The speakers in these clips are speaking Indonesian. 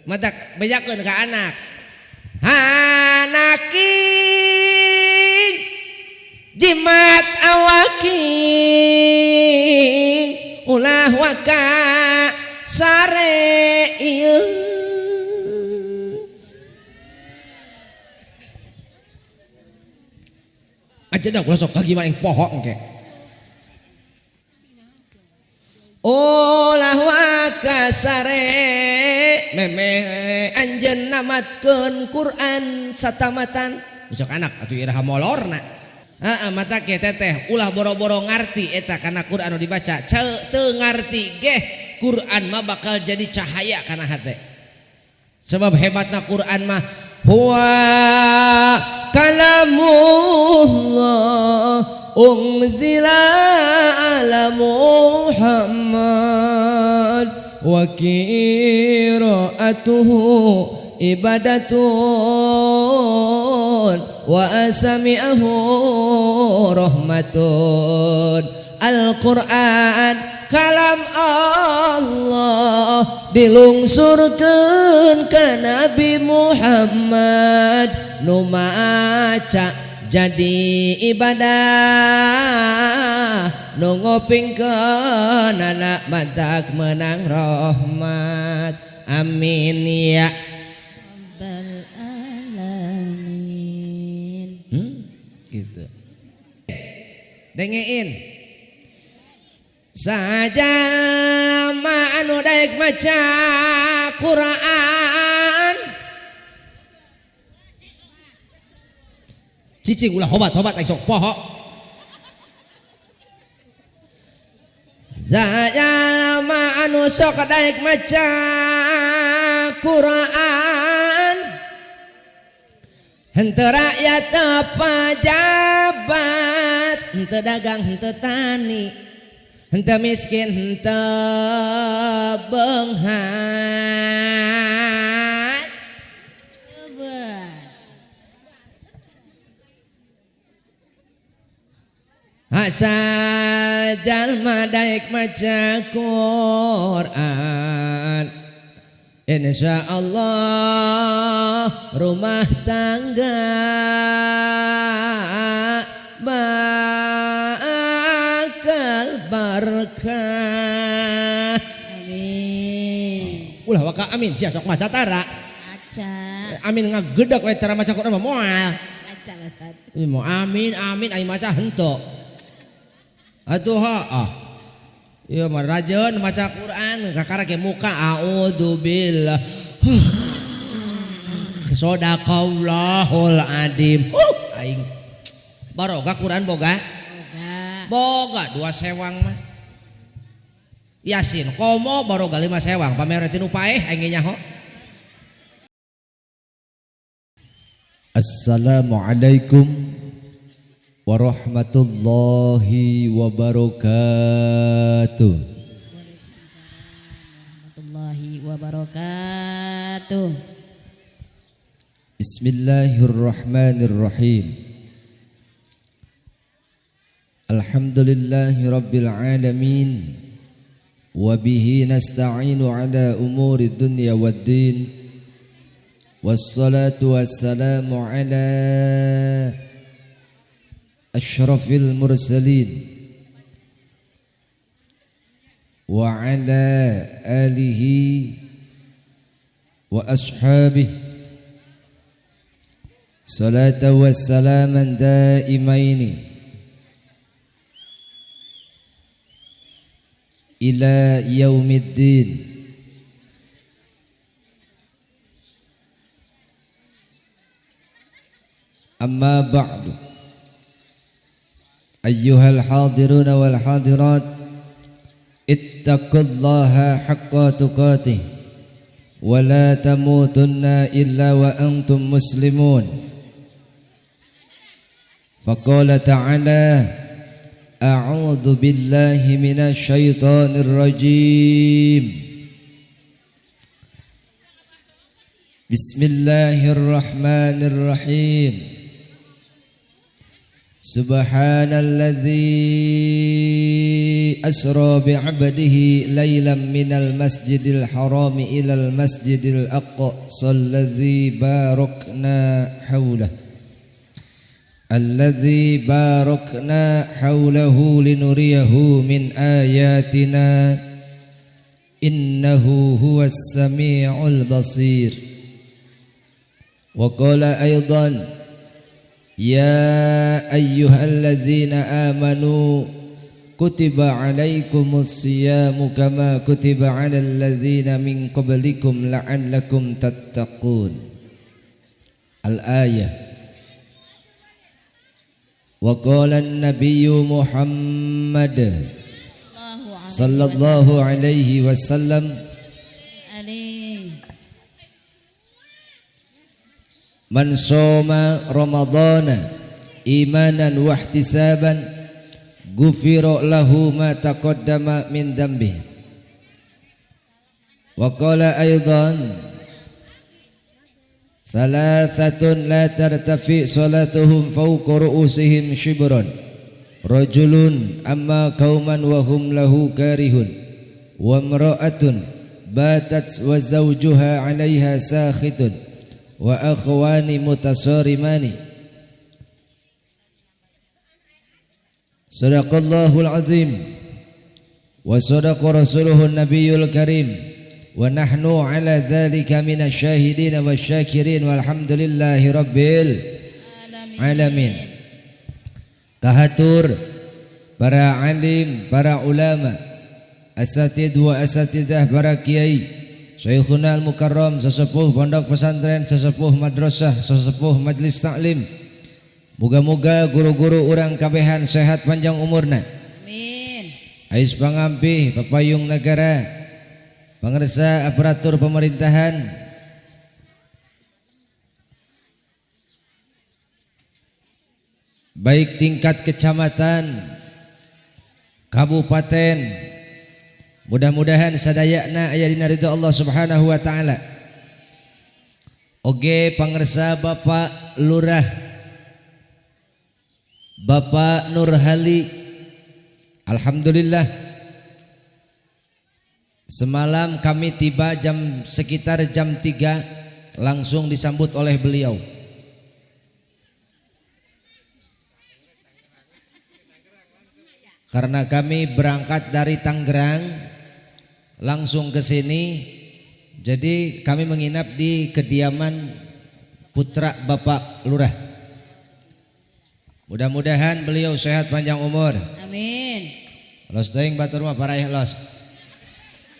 Matak bejakeun ka anak. Hanaking jimat awaking ulah waka sare ieu. Aja dah ulah sok kagimana yang pohon ke. Ulah waka sare memeh anjeun namatkeun Quran satamatan. Usok anak atuh iraha molorna. Mata ke teteh ulah boro-boro ngarti eta kana Quran anu dibaca. Teu ngarti geh Quran mah bakal jadi cahaya kana hate. Sebab hebatna Quran mah huwa kalamullah unzila ala Muhammad wa qiraatuhu ibadatun wa asami'ahu rahmatun. Al-Quran kalam Allah dilungsurkeun ka Nabi Muhammad nu maca jadi ibadah nu ngopingkeun anak madak menang rahmat. Amin ya rabbal alamin. Gitu. Dengein sajalma anu daek maca Quran cicing ulah hobat-hobat sok poho. Sajalma anu sok daek maca Quran henteu rakyat pejabat henteu dagang henteu tani henteu miskin henteu beunghan asal jalma daek maca Quran insyaallah rumah tangga bakal berkah. Amin. Ulah waka amin sia sok maca tara. Aca. Amin ngagedeg we tara maca Quran moal. Aca Ustaz. Mau amin amin ai maca henteu. Atuh ieu mah rajeun maca Quran kakara ge muka a'udzubillah. Shadaqallahul adzim. Aing baroga Quran boga? Boga 2 sewang mah. Yasin komo baroga 5 sewang pamere tinu paeh aing nyaho. Assalamualaikum warahmatullahi wabarakatuh. Warahmatullahi wabarakatuh. Bismillahirrahmanirrahim. Alhamdulillahi rabbil alamin. Wa bihi nasta'inu ala umuri dunya waddin. Wassalatu wassalamu ala asyrafil mursalin wa ala alihi wa ashabihi salatan wa salaman daimaini ila yaumiddin. Amma ba'du. Ayyuhal hadiruna wal hadirat, ittaqullaha haqqa tuqatih wa la tamutunna illa wa antum muslimun. Faqala ta'ala a'udzu billahi minasy syaithanir rajim. Bismillahirrahmanirrahim. Subhanalladzi أسرى بعبده ليلا من المسجد الحرام إلى المسجد الأقصى الذي باركنا حوله لنريه من آياتنا إنه هو السميع البصير. وقال أيضا يا أيها الذين آمنوا كتب عليكم الصيام كما كتب على الذين من قبلكم لعلكم تتقون. الآية. وقال النبي محمد صلى الله عليه وسلم من صام رمضان إيمانا واحتسابا غفر له ما تقدم من ذنبه. وقال أيضا ثلاثة لا ترتفع صلاتهم فوق رؤوسهم شبرا رجل أما قوما وهم له كارهون وامرأة باتت وزوجها عليها ساخط وأخوان متصارمان. صدق الله العظيم وصدق رسوله النبي الكريم ونحن على ذلك من الشاهدين والشاكرين والحمد لله رب العالمين. Kahatur para alim, para ulama, asatid wa asatidah, para kiai, Syekhuna al-Mukarram, sesepuh pondok pesantren, sesepuh madrasah, sesepuh majlis taklim. Moga-moga guru-guru urang kabehan sehat panjang umurna. Amin. Ais pangampih papayung negara, pangersa aparatur pemerintahan, baik tingkat kecamatan, kabupaten, mudah-mudahan sadayana aya dina ridho Allah Subhanahu wa taala. Oge pangersa Bapak Lurah, Bapak Nurhali, alhamdulillah semalam kami tiba sekitar jam 3, langsung disambut oleh beliau. Karena kami berangkat dari Tangerang langsung ke sini, jadi kami menginap di kediaman putra Bapak Lurah. Mudah-mudahan beliau sehat panjang umur. Amin. Los teuing batur mah parah los.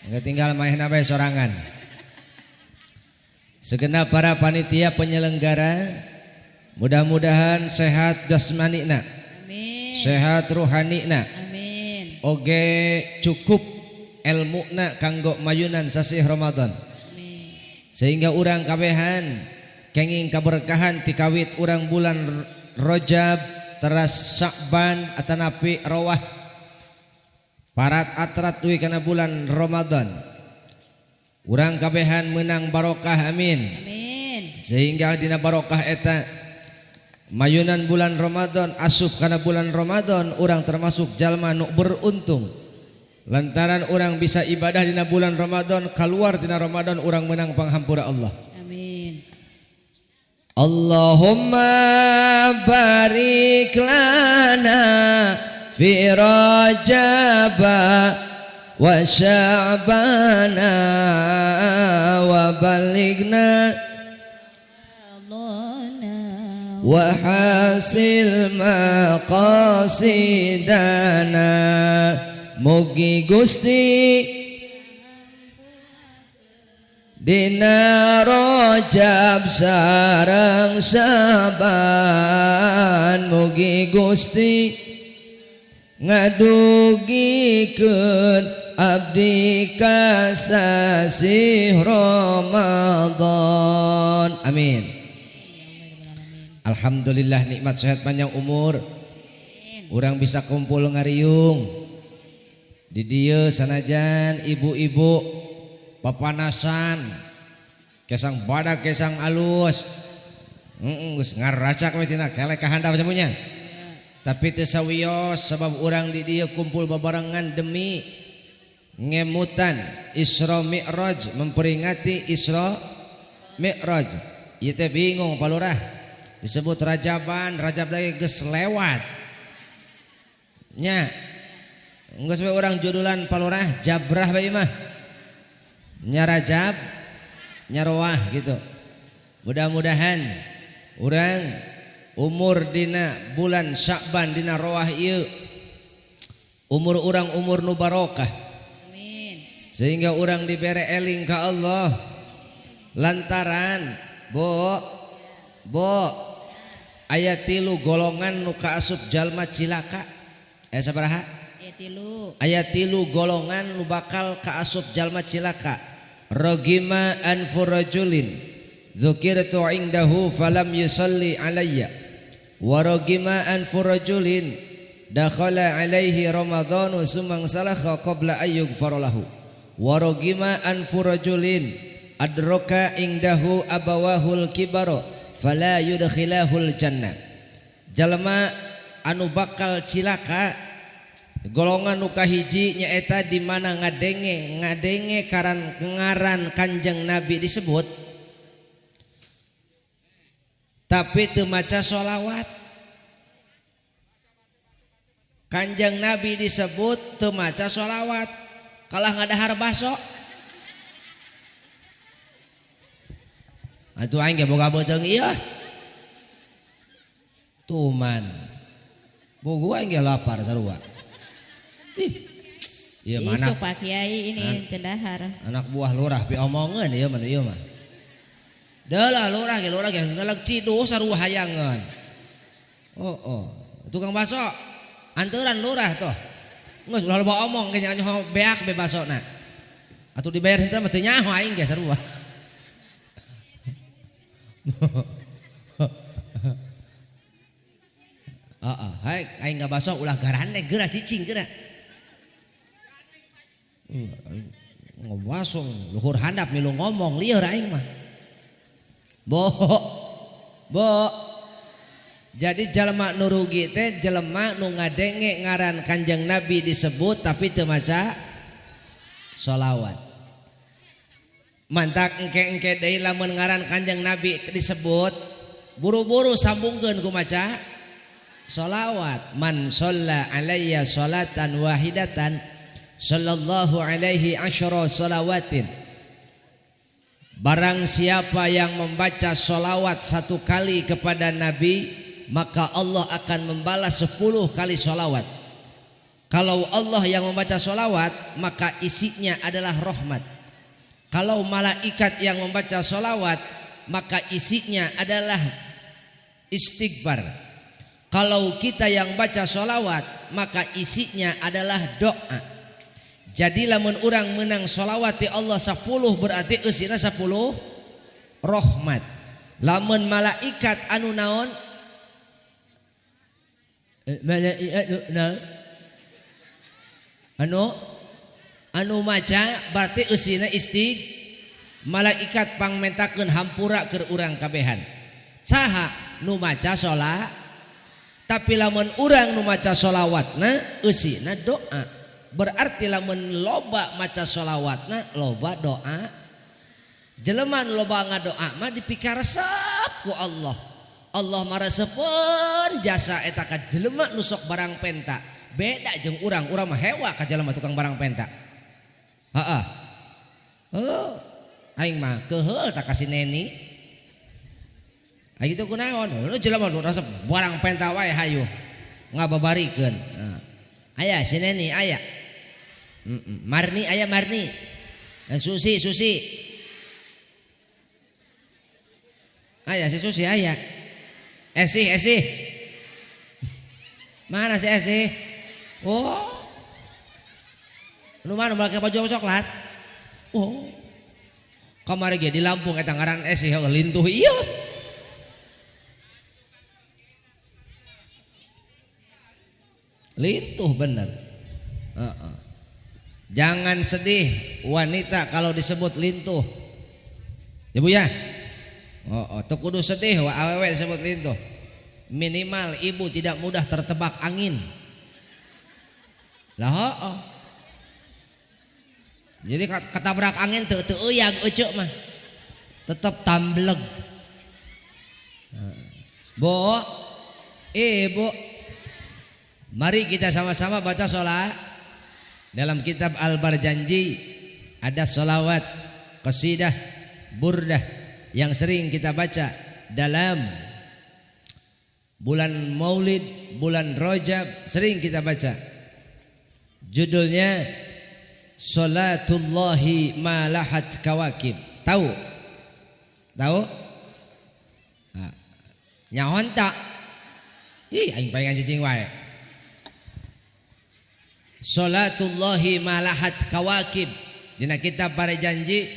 Enggak tinggal maehna bae sorangan. Segenap para panitia penyelenggara mudah-mudahan sehat jasmanina. Amin. Sehat ruhanina. Amin. Oge cukup ilmuna kanggo mayunan sasih Ramadan. Amin. Sehingga urang kabehan kenging kaberkahan ti kawit urang bulan Rajab teras Sya'ban atanapi rawah parat atrat tuwi kana bulan Ramadan. Urang kabehan menang barokah, amin. Amin. Sehingga dina barokah eta mayunan bulan Ramadan asup kana bulan Ramadan urang termasuk jalma nu beruntung. Lantaran urang bisa ibadah dina bulan Ramadan, keluar dina Ramadan urang menang panghampura Allah. Amin. Allahumma barik lana fi Rajaba wa Sya'bana wa balighna wa hasil maqasidana. Mugi Gusti dina Rajab sareng Saban, mugi Gusti ngadugikeun abdi ka sasih Ramadan, amin. Alhamdulillah nikmat sehat panjang umur. Urang bisa kumpul ngariung di dieu sanajan ibu-ibu papanasan kesang badak kesang alus geus ngaracak we tina kelek ka handap jamunya. Tapi teu sawios sabab urang di dieu kumpul babarengan demi ngemutan Isra Mi'raj, memperingati Isra Mi'raj. Ieu teh bingung Pak Lurah. Disebut Rajaban, Rajab lagi geus lewat. Nya. Geus we urang judulan Pak Lurah Jabrah bae mah. Nya Rajab, nya Roah gitu. Mudah-mudahan urang umur dina bulan Sya'ban dina Roah ieu umur urang umur nu barokah. Amin. Sehingga urang dibere eling ka Allah. Lantaran Bo aya 3 golongan nu kaasup jalma cilaka. Sabaraha? Aya 3 golongan nu bakal kaasup jalma cilaka. Ragima anfur rajulin dzukirtu indahu falam yusalli alayya wa ragima anfur rajulin dakhala alaihi ramadhanu summa salakha qabla ayyughfar lahu wa ragima anfur rajulin adraka indahu abawahul kibaro fala yudkhilahul jannah. Jalma anu bakal cilaka golongan nu kahiji nyaeta di mana ngadenge karan ngaran Kanjeng Nabi disebut tapi teu maca sholawat. Kanjeng Nabi disebut teu maca sholawat, kalah ngadahar baso. Atuh aing ge boga beuteung ieu. Tuman. Bogo aing ge lapar sarua. Ieu mah Isu Pak Kiai ini tendahar. Anak buah lurah pi omongeun ieu mah ieu mah. Deulah lurah ge ngeleg ciduh sarua hayangeun. Tukang baso anteuran lurah toh. Geus ulah loba omong ge nya beak be basona. Atuh dibayar henteu mah teu nyaho aing ge sarua. Hai aing ngabaso ulah garane geura cicing geura. Ngobaso luhur handap milu ngomong lieur aing mah. Bo. Jadi jalma nu rugi teh jalma nu ngadenge ngaran Kanjeng Nabi disebut tapi teu maca sholawat. Mantak engke deui lamun ngaran Kanjeng Nabi disebut buru-buru sambungkeun ku maca sholawat. Man shalla alayya sholatan wahidatan sallallahu alaihi asyara sholawatin. Barang siapa yang membaca sholawat 1 kali kepada Nabi, maka Allah akan membalas 10 kali sholawat. Kalau Allah yang membaca sholawat, maka isinya adalah rahmat. Kalau malaikat yang membaca sholawat, maka isinya adalah istighfar. Kalau kita yang baca sholawat, maka isinya adalah doa. Jadi lamun urang menang sholawat ti Allah 10 berarti eusina 10 rahmat. Lamun malaikat anu naon? Anu maca berarti eusina malaikat pangmentakeun hampura keur urang kabehan. Saha nu maca sholat. Tapi lamun urang nu maca sholawatna eusina doa. Berarti lamun loba maca sholawatna loba doa. Jelema nu loba ngadoa mah dipikaresep ku Allah. Allah mareseupeun jasa eta ka jelema nu sok barang penta. Beda jeung urang mah hewa ka jelema tukang barang penta. Heeh. Aing mah keheul tak kasih neni. Aya kitu kunaon? Nu jelema nu resep barang penta wae hayu ngababarikeun. Aya si neni aya. Marni aya Marni. Dan Susi. Aya si Susi aya. Esih. Mana si Esih? Oh. Nu mana make baju coklat? Oh. Kamari ge di Lampung eta ngaran Esih lintuh ieu. Lintuh bener. Jangan sedih wanita kalau disebut lintuh. Ya Bu ya. Teu kudu sedih awewe disebut lintuh. minimal ibu tidak mudah tertebak angin. Lah oh. Jadi ketabrak angin teu euyag euceuk mah. Tetep tambleg. Bo, ibu, mari kita sama-sama baca sholat. Dalam kitab Al-Barjanji ada sholawat, qasidah, burdah yang sering kita baca dalam bulan Maulid, bulan Rajab, sering kita baca. Judulnya Sholatullahi ma lahat kawakib. Tahu? Tahu? Nyahon tak? Ih, aing pengen cicing wae. Sholatullahi malahat kawakib. Dina kitab Barjanji,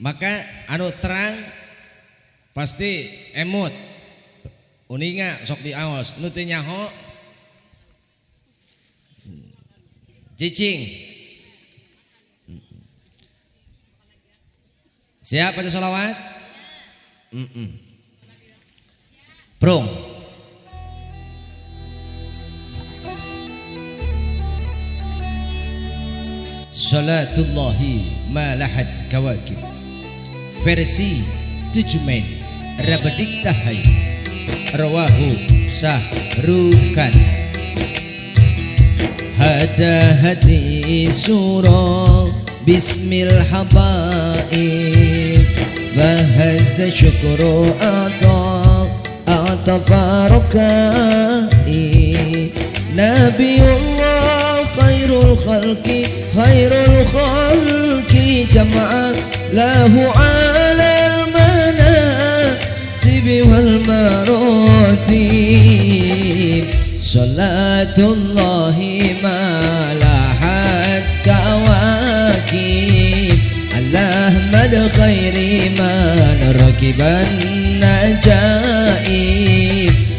maka anu terang pasti emut. Uninga sok diaos, nu teu nyaho cicing. Siap baca sholawat? Prong. Sholatullahi ma lahat kawakib. Versi 7 Mei Rabadik Tahai Rawahu Sahrukan. Hada hati surah Bismil habaib. Fahadha syukru atafarukai. Nabiullah khairul khalqi jama'a lahu alal manasibi wal maratib. Sholatullahi ma lahat kawakib. Ahmad khairi man rakiban najaib.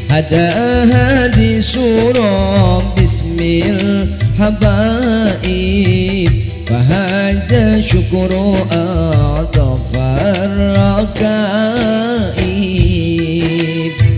Hada hadi surah Bismil habaib. Fahadha syukru atafarrakaib.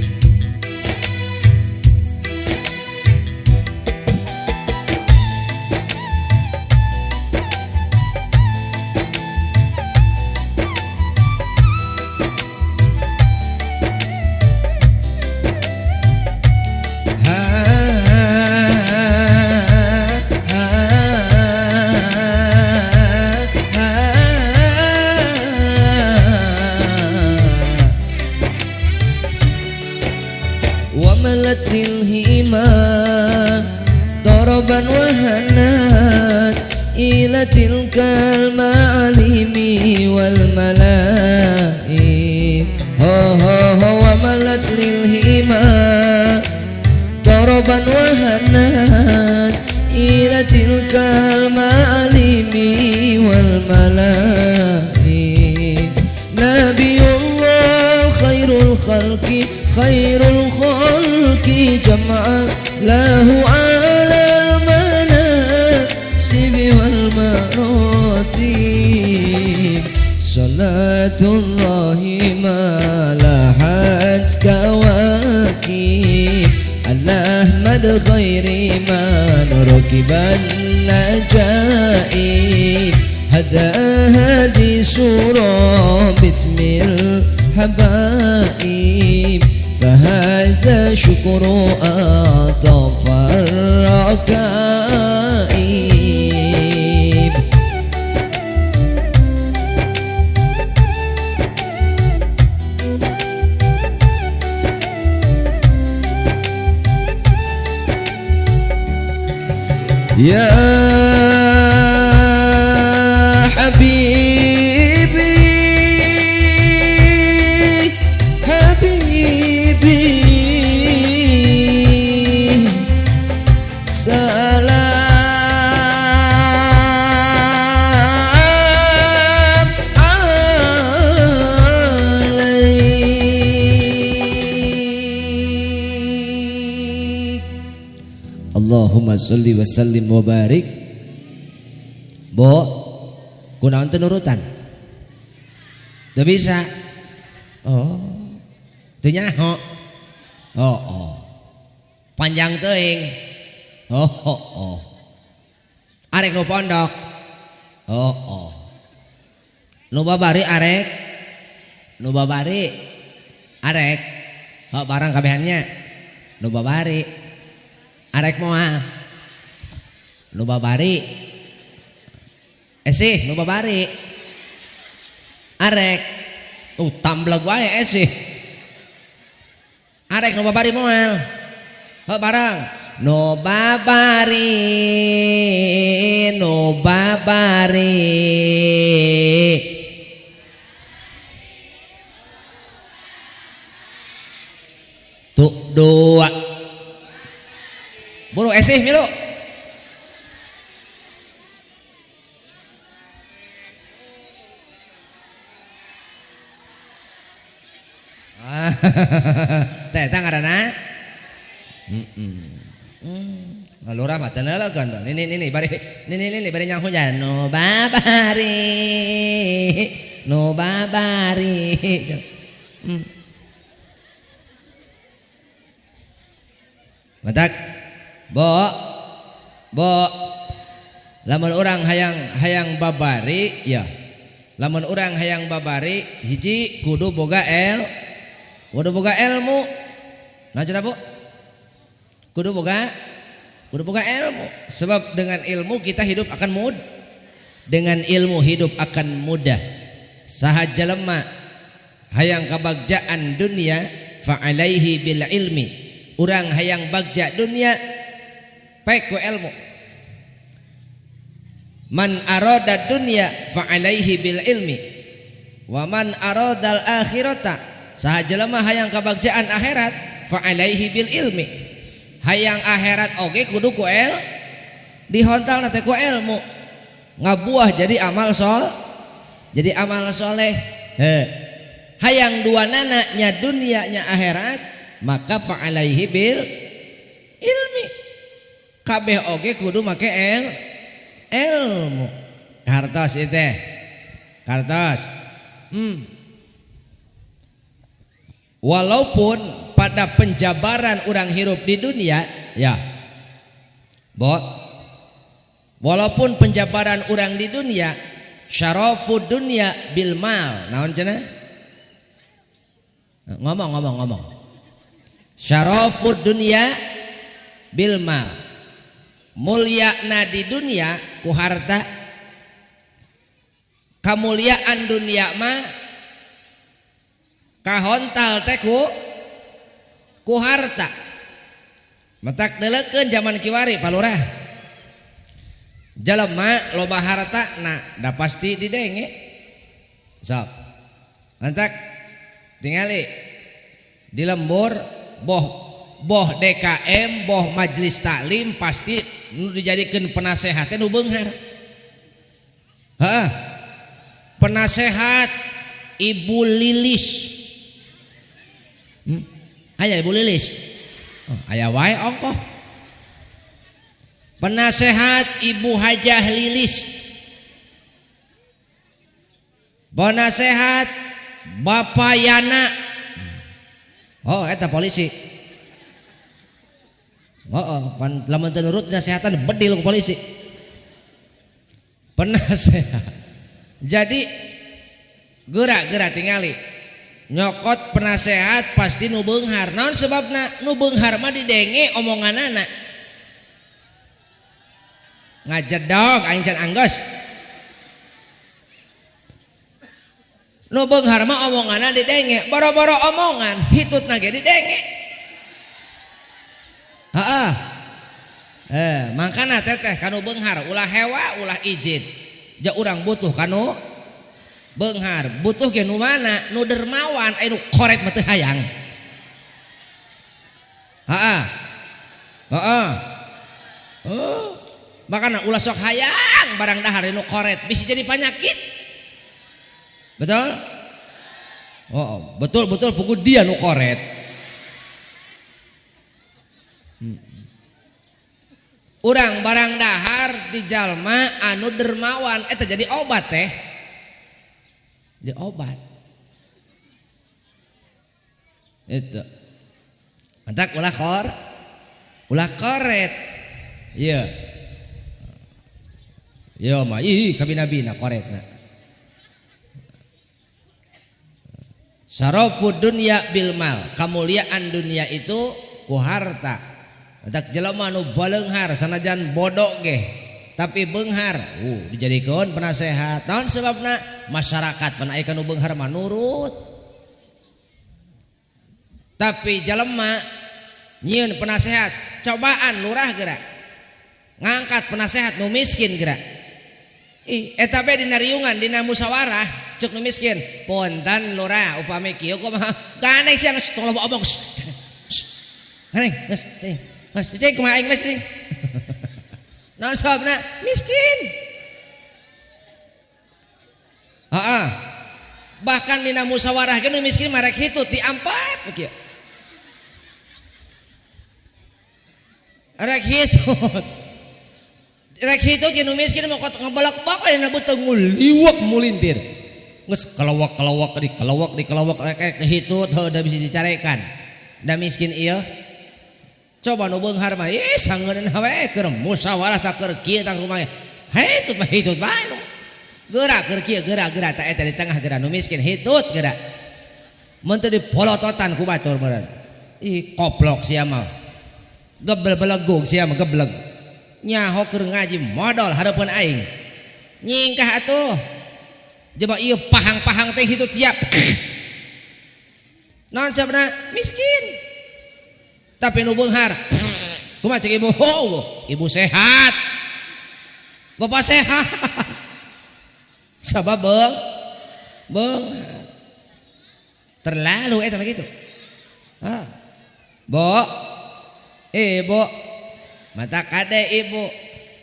Daraban wa hanat ila tilkal ma'alimi wal mala'i. Wa malat lil hima daraban wa hanat ila tilkal ma'alimi wal mala'i. Nabiullah khairul khalqi jama'a lahu alal manasibi wal maratib. Sholatullahi ma lahat kawakib. Ahmad khairi man rakiban najaib. Hada hadi surah Bismil habaib. Fahadha syukru atafarrakaib. Ya Habibi, Habibi, salam alaik. Allahumma sholli wa sallim wa barik. Bo, kunaon teu nurutan? Teu bisa. Oh, teu nyaho. Oh. Panjang teuing. Oh. Arek nu pondok. Oh. Nu babari arek. Nu babari arek. Barang kabehannya. Nu babari arek moal. Nu babari esih nu babari arek tambleg wae esih arek nu babari moal barang nu babari tuh dua buru esih milu teh ngaranna Lurah mah teu neuleukeun ini bari nyang hujan nu babari matak bo lamun urang hayang babari ya lamun urang hayang babari hiji kudu boga ilmu nah cenah Bu kudu boga ilmu sebab dengan ilmu kita hidup akan mudah dengan ilmu hidup akan mudah saha jalema hayang kabagjaan dunia fa alaihi bil ilmi urang hayang bagja dunia pek ku ilmu man arada dunya fa alaihi bil ilmi wa man aradal akhirata saha jalema hayang kabagjaan akhirat fa alaihi bil ilmi hayang akhirat oge kudu ku dihontal teh ku ilmu ngabuah jadi amal soleh hayang duanana nya dunia nya akhirat maka fa alaihi bil ilmi kabeh oge kudu make ilmu kartos itu kartos walaupun pada penjabaran orang hidup di dunia ya walaupun penjabaran orang di dunia syarafud dunia bil mal naon cenah ngomong syarafud dunia bil mal mulyana di dunia ku harta kamuliaan dunia mah kahontal teh ku harta matak deuleukeun zaman kiwari palurah jalema loba harta nah da pasti didenge sok matak tingali di lembur boh DKM boh majelis taklim pasti nu dijadikeun penasehat nu beunghar penasehat Ibu Lilis aya Ibu Lilis aya wae ongkoh penasehat Ibu Hajah Lilis penasehat Bapak Yana eta polisi lamun teu nurut nasehatan bedil ku polisi penasehat jadi gerak tingali nyokot penasehat pasti nu beunghar naon sebabna nu beunghar mah didenge omonganana ngajedog aing can anggos nu beunghar mah omonganna didenge boro-boro omongan hitutna ge didenge mangkana teteh kanu beunghar ulah hewa ulah izin ja urang butuh kanu beunghar butuh ge nu mana nu dermawan anu korek mah teu hayang makana ulah sok hayang barang dahar nu koret bisa jadi penyakit betul betul pukul dia nu koret urang barang dahar di jalma anu dermawan eta jadi obat teh di obat itu Mantak ulah koret. Iya. Yo mah kabina-bina koretna. Syarafud dunya bil mal, kemuliaan dunia itu ku harta. Tak jelema nu baleunghar sanajan bodoh ge tapi beunghar dijadikeun penasehat. Naon sebabna? Masyarakat pan aya nu beunghar mah nurut. Tapi jelema nyieun penasehat cobaan lurah geura. Ngangkat penasehat nu miskin geura. Eta bae dina riungan dina musyawarah cek nu miskin. Punten lurah upami kieu kumaha? Ganeng sia geus tong loba obong. Ganeng geus teh. Mas cek kumaha aing mah cek. Naon sababna? Miskin. Bahkan dina musyawarah ge nu miskin marek hitut diampat kieu. Rek hitut ge nu miskin mah ngabolak-balik dina beuteung liwak mulintir. Geus kelawak rek hitut heuh da bisa dicarekan. Da miskin ieu coba nu beunghar mah sangeunna we keur musyawarah tak keur kieu tak rumah hitut bae nu geura keur kieu geura ta eta di tengah geura nu miskin hitut geura mun teu dipolototan ku batur meureun koplok sia mah geblek-belegug sia mah geblek nyaho keur ngaji modal hareupeun aing nyingkah atuh coba ieu pahang-pahang teh hitut siap naon sabana miskin. Tapi nu beunghar kumaha cek ibu? Ibu sehat. Bapak sehat. Sabab beunghar. Terlalu eta begitu. Bo. Ibu. Mata kade ibu.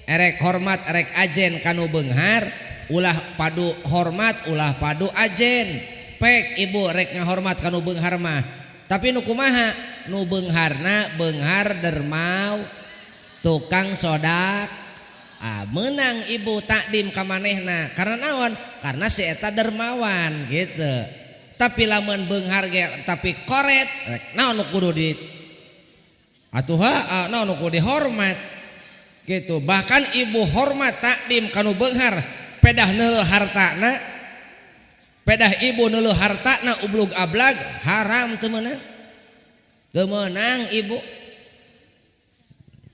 Erek hormat erek ajen kanu beunghar, ulah padu hormat, ulah padu ajen. Pek ibu rek ngahormat kanu beunghar mah. Tapi nu kumaha? Nu beungharna beunghar dermau tukang sodak menang ibu takdim ka manehna karena naon? Karena si eta dermawan gitu. Tapi lamun beunghar ge tapi koret naon nu kudu di atuh naon nu kudu dihormat gitu. Bahkan ibu hormat takdim kanu beunghar pedah neuleuh hartana, pedah ibu neuleuh hartana ublug ablag haram teu meunang. Kemenang ibu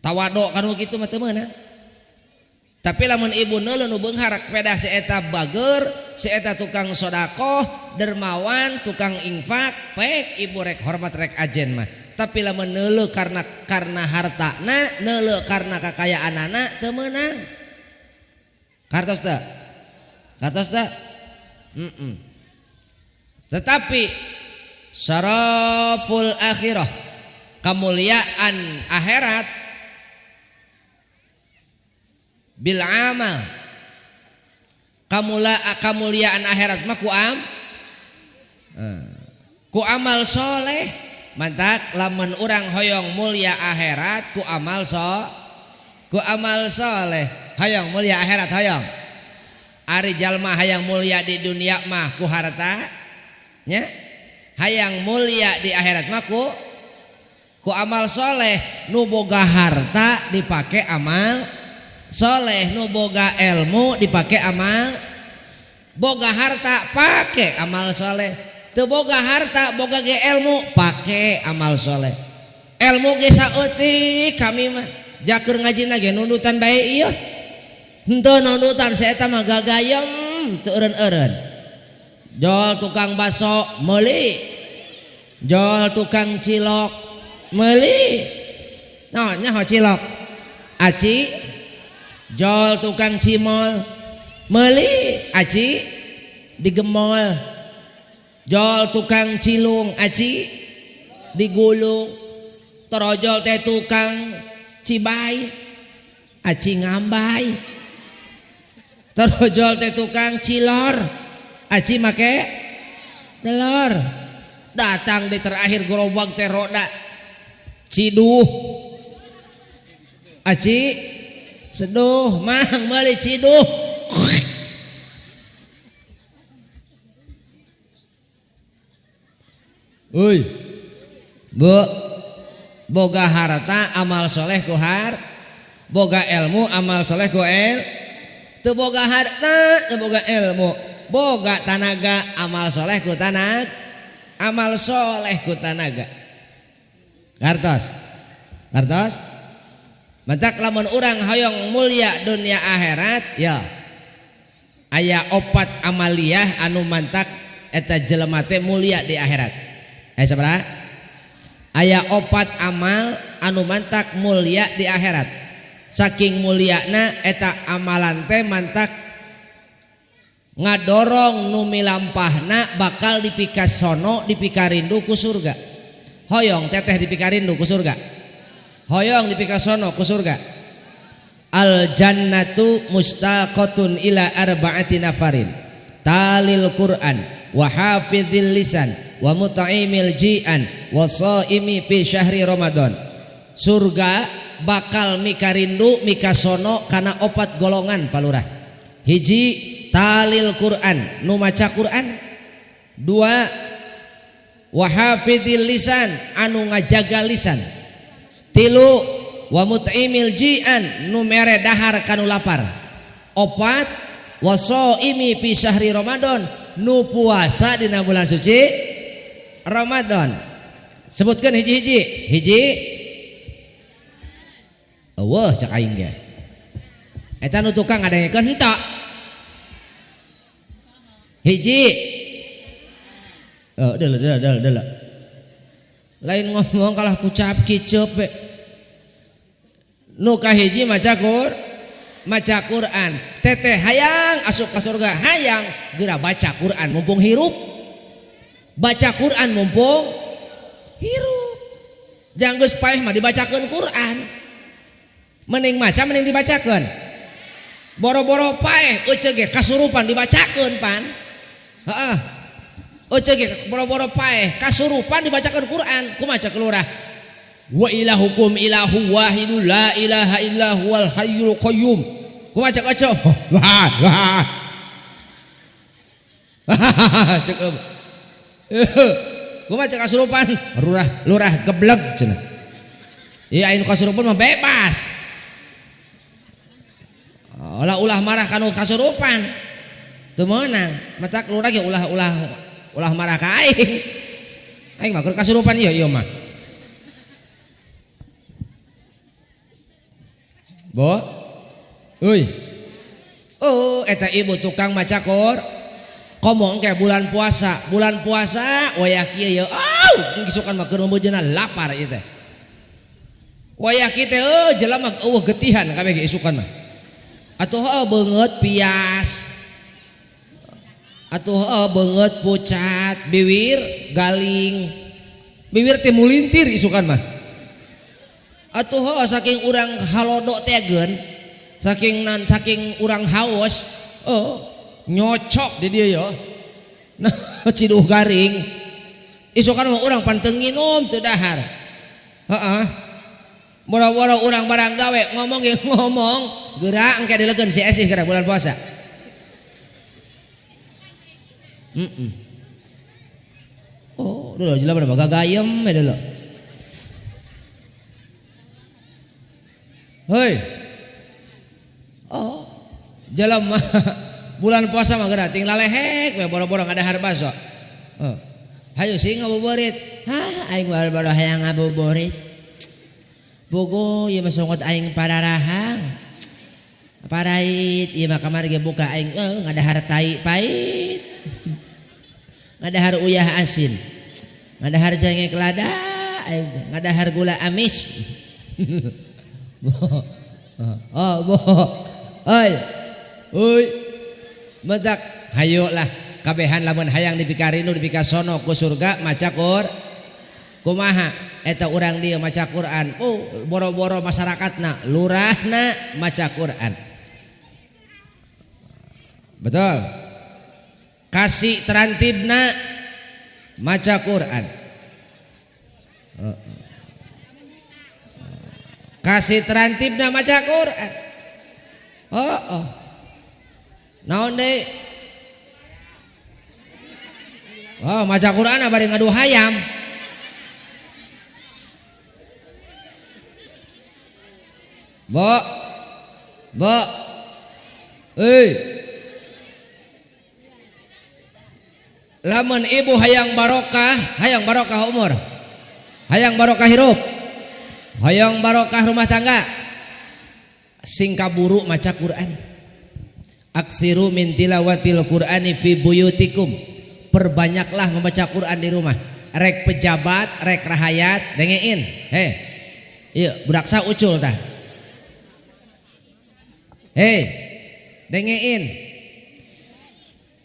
tawado kanu kitu mah teu meunang. Tapi lamun ibu neuleuh nu beunghar pedah si eta bager, si eta tukang sedekah, dermawan, tukang infak, pek ibu rek hormat rek ajen mah. Tapi lamun neuleuh karena hartana, neuleuh karena kakayaanana teu meunang. Kartos teu? Kartos teu? Tetapi syaraful akhirah, kemuliaan akhirat bil amal, kemuliaan akhirat mah ku amal soleh. Mantak lamun urang hoyong mulia akhirat ku amal soleh. Hoyong mulia akhirat hoyong. Ari jalma hayang mulia di dunia mah ku harta nya. Hayang mulia di akhirat mah ku amal soleh. Nu boga harta dipake amal soleh, nu boga ilmu dipake amal. Boga harta pake amal soleh, teu boga harta boga ge ilmu pake amal soleh. Ilmu ge saeutik kami mah jakeur ngajina ge nundutan bae ieu. Henteu nundutan si eta mah gagayem teu eureun-eureun. Jol tukang baso meuli, jol tukang cilok meuli. Naon nya ho cilok? Aci. Jol tukang cimol meuli, aci digemol. Jol tukang cilung, aci digulung. Torojol teh tukang cibay, aci ngambay. Torojol teh tukang cilor, aci make telur. Datang di terakhir gerobak teh roda ciduh, aci seduh mang meuli ciduh. Uy, Bu, boga harta amal soleh ku boga ilmu amal soleh ku teu boga harta teu boga ilmu boga tanaga amal soleh ku amal soleh ku tanaga kartos mantak lamun urang hoyong mulia dunia akhirat ya aya opat amaliyah anu mantak eta jelema teh mulia di akhirat sabaraha aya opat amal anu mantak mulia di akhirat saking muliana eta amalan teh mantak ngadorong nu milampahna bakal dipikasono dipikarindu ku surga hoyong teteh dipikarindu ku surga hoyong dipikasono ku surga al jannatu mustaqatun ila arba'ati nafarin talil Qur'an wa hafizil lisan wa mut'imil ji'an wa shaimi fi syahri Ramadan surga bakal mikarindu mikasono kana opat golongan palurah hiji talil Qur'an nu maca Qur'an dua wa hafizil lisan anu ngajaga lisan tilu wa mut'imil ji'an nu mere dahar kanu lapar opat wa shaimi fi syahri Ramadan nu puasa dina bulan suci Ramadan sebutkeun hiji eueuh cak aing ge eta nu tukang ngadengekeun henteu hiji deuleuh lain ngomong kalah kucap kiceup we nu kahiji maca Quran teteh hayang asup ka surga hayang geura baca Quran mumpung hirup baca Quran mumpung hirup jang geus paeh mah dibacakeun Quran mending maca mending dibacakeun boro-boro paeh euceug ge kasurupan dibacakeun pan heeh euceug ge boro-boro paeh kasurupan dibacakeun Quran kumaha cak lurah wa ilahukum ilahu wahidul la ilaha illa huwal hayyul qayyum kumaha cak oco wah cukup kumaha cak kasurupan lurah gebleg cenah ieu anu kasurupan mah bebas ulah marah kanu kasurupan teu meunang matak lurah ge ulah marah ka aing mah keur kasurupan ieu mah bo euy oh eta ibu tukang maca komong kayak bulan puasa wayah kieu ngisukan mah keur membeujana lapar ieu teh wayah kieu teh jelema eueuh getihan kabeh ge isukan mah atuh beungeut pias atuh beungeut pucat bibir galing bibir teh mulintir isukan mah atuh saking urang halodo tegeun saking urang haus nyocok di dieu yo nah ciduh garing isukan mah urang panteu nginum teu dahar heeh boro-boro urang barang gawe ngomong geura engke dilekeun si esih geura bulan puasa oh dulu jelema pada gagayem we dulu heuy oh jelema bulan puasa mah geura ting lalehek we boro-boro ngadahar baso hayu sing ngabuburit aing baru hayang ngabuburit bogo ieu mah songot aing pararahang parait ieu mah kamari ge buka aing ngadahar tai pait ngadahar uyah asin ngadahar jengek lada aing ngadahar gula amis Uy medak hayo lah kabehan lamun hayang dipikarindu dipikasono ku surga maca kumaha eta urang dieu maca Quran boro-boro masyarakatna lurahna maca Quran betul kasih terantibna maca Quran kasih terantibna maca Quran naon deui maca Quran bari ngadu hayam Mbok. Mbok. Lamun ibu hayang barokah umur. Hayang barokah hirup. Hayang barokah rumah tangga. Sing kaburu maca Quran. Aksiru min tilawatil Qur'ani fi buyutikum. Perbanyaklah membaca Quran di rumah. Rek pejabat, rek rahayat, dengein. Iya, budak sa ucul tah. Dengein.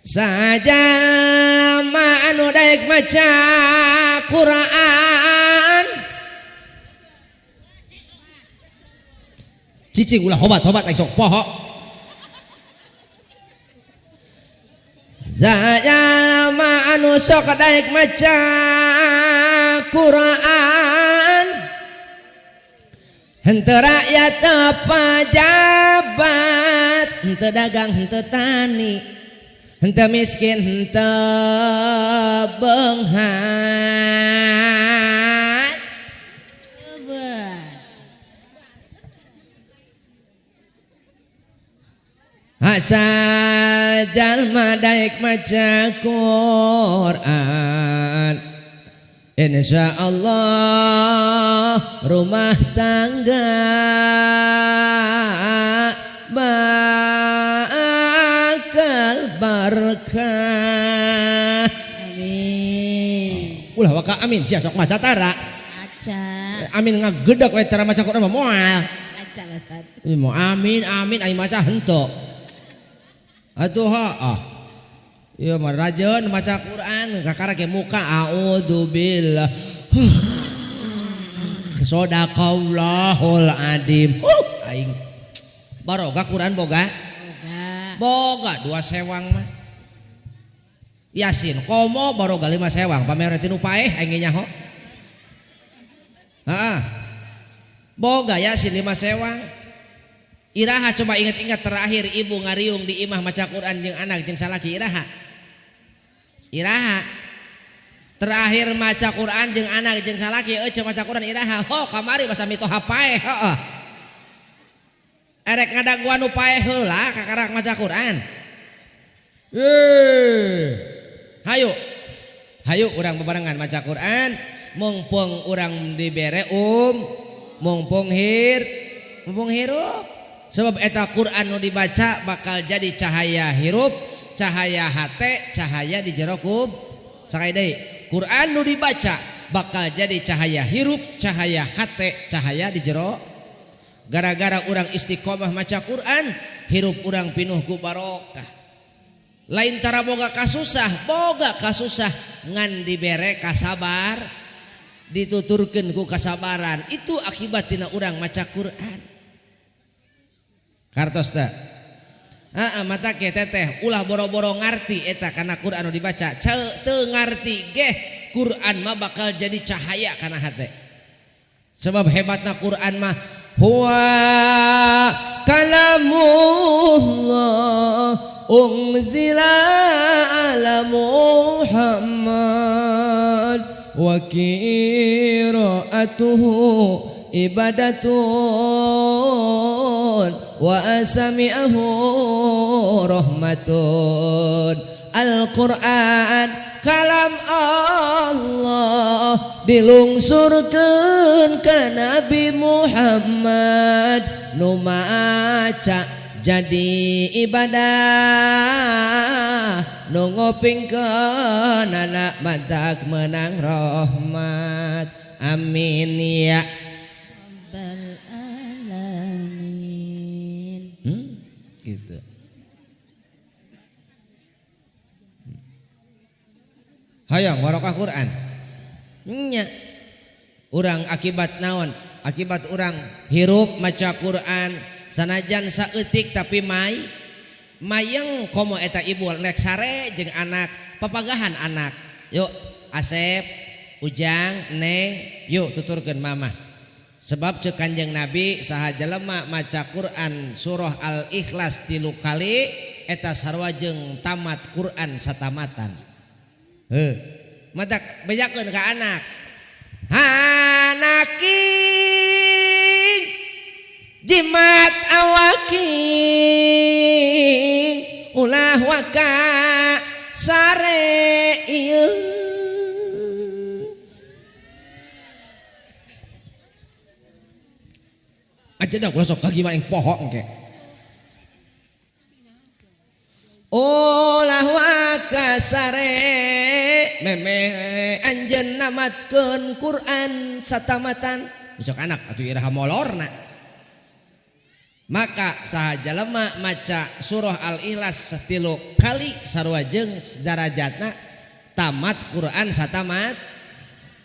Saja lama anu daek maca Quran. Cicing ulah hobat sok poho. Saja lama anu sok daek maca Quran. Henteu rakyat pejabat, henteu dagang, henteu tani, henteu miskin, henteu beunghat. Asal jalma daek maca Quran. Insya Allah rumah tangga bakal berkah. Amin. Ulah waka amin sia sok maca tara. Aca. Amin ngagedeg we tara maca Quran mah moal. Aca Ustaz. Mau amin ai maca henteu. Atuh iya mah rajeun maca Quran kakara ke muka a'udzubillah. Shadaqallahul adzim. Aing baroga Quran boga? Boga 2 sewang mah. Yasin komo baroga 5 sewang pamere tinu paeh aing nyaho. Boga Yasin 5 sewang. Iraha coba ingat-ingat terakhir ibu ngariung di imah maca Quran jeung anak jeung salaki iraha terakhir maca Quran jeung anak jeung salaki maca Quran iraha kamari basa mitoha paeh erek ngadaguan nu paeh heula kakarak maca Quran. Hayu urang bebarengan maca Quran mumpung urang dibere mumpung hirup sebab eta Quran nu dibaca bakal jadi cahaya hirup, cahaya hate, cahaya di jero kub. Sakali deui, Quran nu dibaca bakal jadi cahaya hirup, cahaya hate, cahaya di jero. Gara-gara urang istiqomah maca Quran, hirup urang pinuh ku barokah. Lain tara boga kasusah ngan dibere kasabar, dituturkeun ku kasabaran. Itu akibat tina urang maca Quran. Kartos teh. Mata ke teteh ulah boro-boro ngarti eta kana Quran anu dibaca. Teu ngarti geh Quran mah bakal jadi cahaya kana hate. Sebab hebatna Quran mah huwa kalamullah unzila ala Muhammad wa qiraatuhu ibadatun wa asami'ahu rahmatun. Al-Quran kalam Allah dilungsurkeun ka Nabi Muhammad nu maca jadi ibadah nu ngopingkeun anak madak menang rahmat. Amin ya Rabbal alamin. Gitu. Hayang barokah Quran. Nya. Urang akibat naon? Akibat urang hirup maca Quran sanajan saeutik tapi mayeng komo eta ibu nek sare jeung anak papagahan anak. Yuk Asep, Ujang, Neng, yuk tuturkeun mamah. Sebab ceuk Kanjeng Nabi saha jelema maca Quran surah Al-Ikhlas 3 kali eta sarua jeung tamat Quran satamatan. Matak bejakeun ka anak. Hanaki jimat awaki ulah waka sare ieu aja dah ulah sok kagimana yang pohon ke ulah waka sare memeh anjeun namatkeun Quran satamatan ucok anak atuh iraha molorna maka sahaja lemah maca surah Al-Ikhlas 3 kali sarua jeung darajatna tamat Quran satamat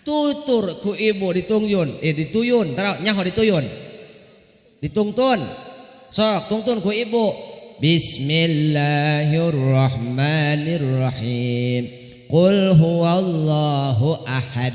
tutur ku ibu dituyun tara nyaho dituyun ditungtun sok tungtun ku ibu Bismillahirrahmanirrahim qul huwallahu ahad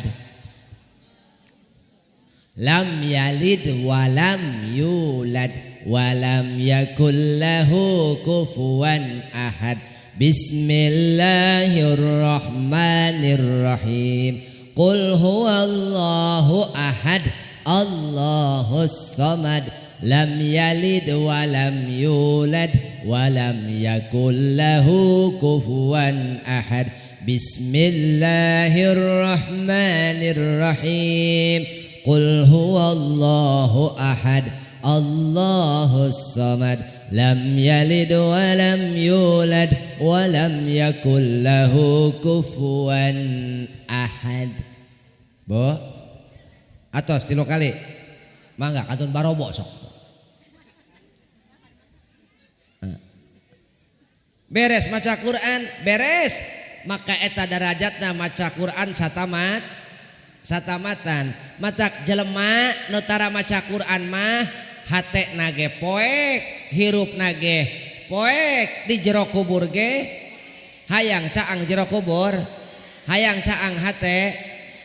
lam yalid wa lam yulad walam yakul lahu kufuwan ahad Bismillahirrahmanirrahim qul huwallahu ahad Allahus samad lam yalid walam yulad walam yakul lahu kufuwan ahad Bismillahirrahmanirrahim qul huwallahu ahad Allahus samad lam yalid walam yulad walam yakul lahu kufuwan ahad. Bo atos 3 kali mangga katun barobo sok beres maca Quran beres maka eta darajatna maca Quran satamatan matak jelema nu tara maca Quran mah hate nage poek hirup nage poek di jero kubur ge hayang caang jero kubur hayang caang hate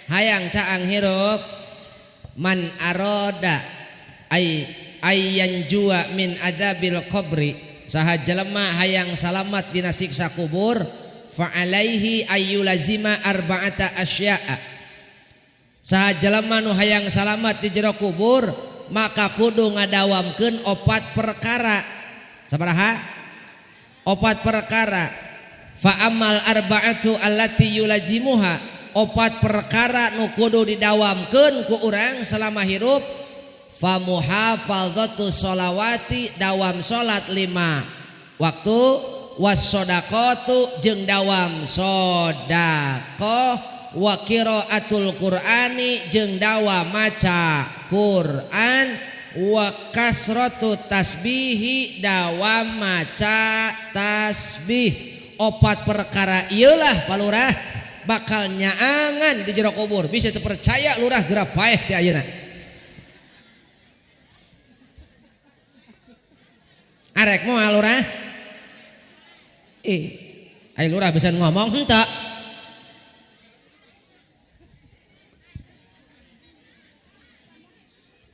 hayang caang hirup man aroda ayyan jua min adabil qabri saha jelema hayang salamat dina siksa kubur fa alaihi ayyulazima arba'ata asya'a saha jelema nu hayang salamat di jero kubur maka kudu ngadawamkeun 4 perkara sabaraha 4 perkara fa amal arba'atu allati yulazimuha 4 perkara nu kudu didawamkeun ku urang selama hirup fa muhafadzatu sholawati dawam salat 5 waktu wassodaqatu jeung dawam sodaqah wa qiraatul qur'ani jeung dawa maca Quran wa kasratu tasbihi dawa maca tasbih 4 perkara ieulah palurah bakal nyaangan di jero kubur bisa terpercaya lurah geura paeh ti ayeuna arek moal lurah ai lurah bisa ngomong henteu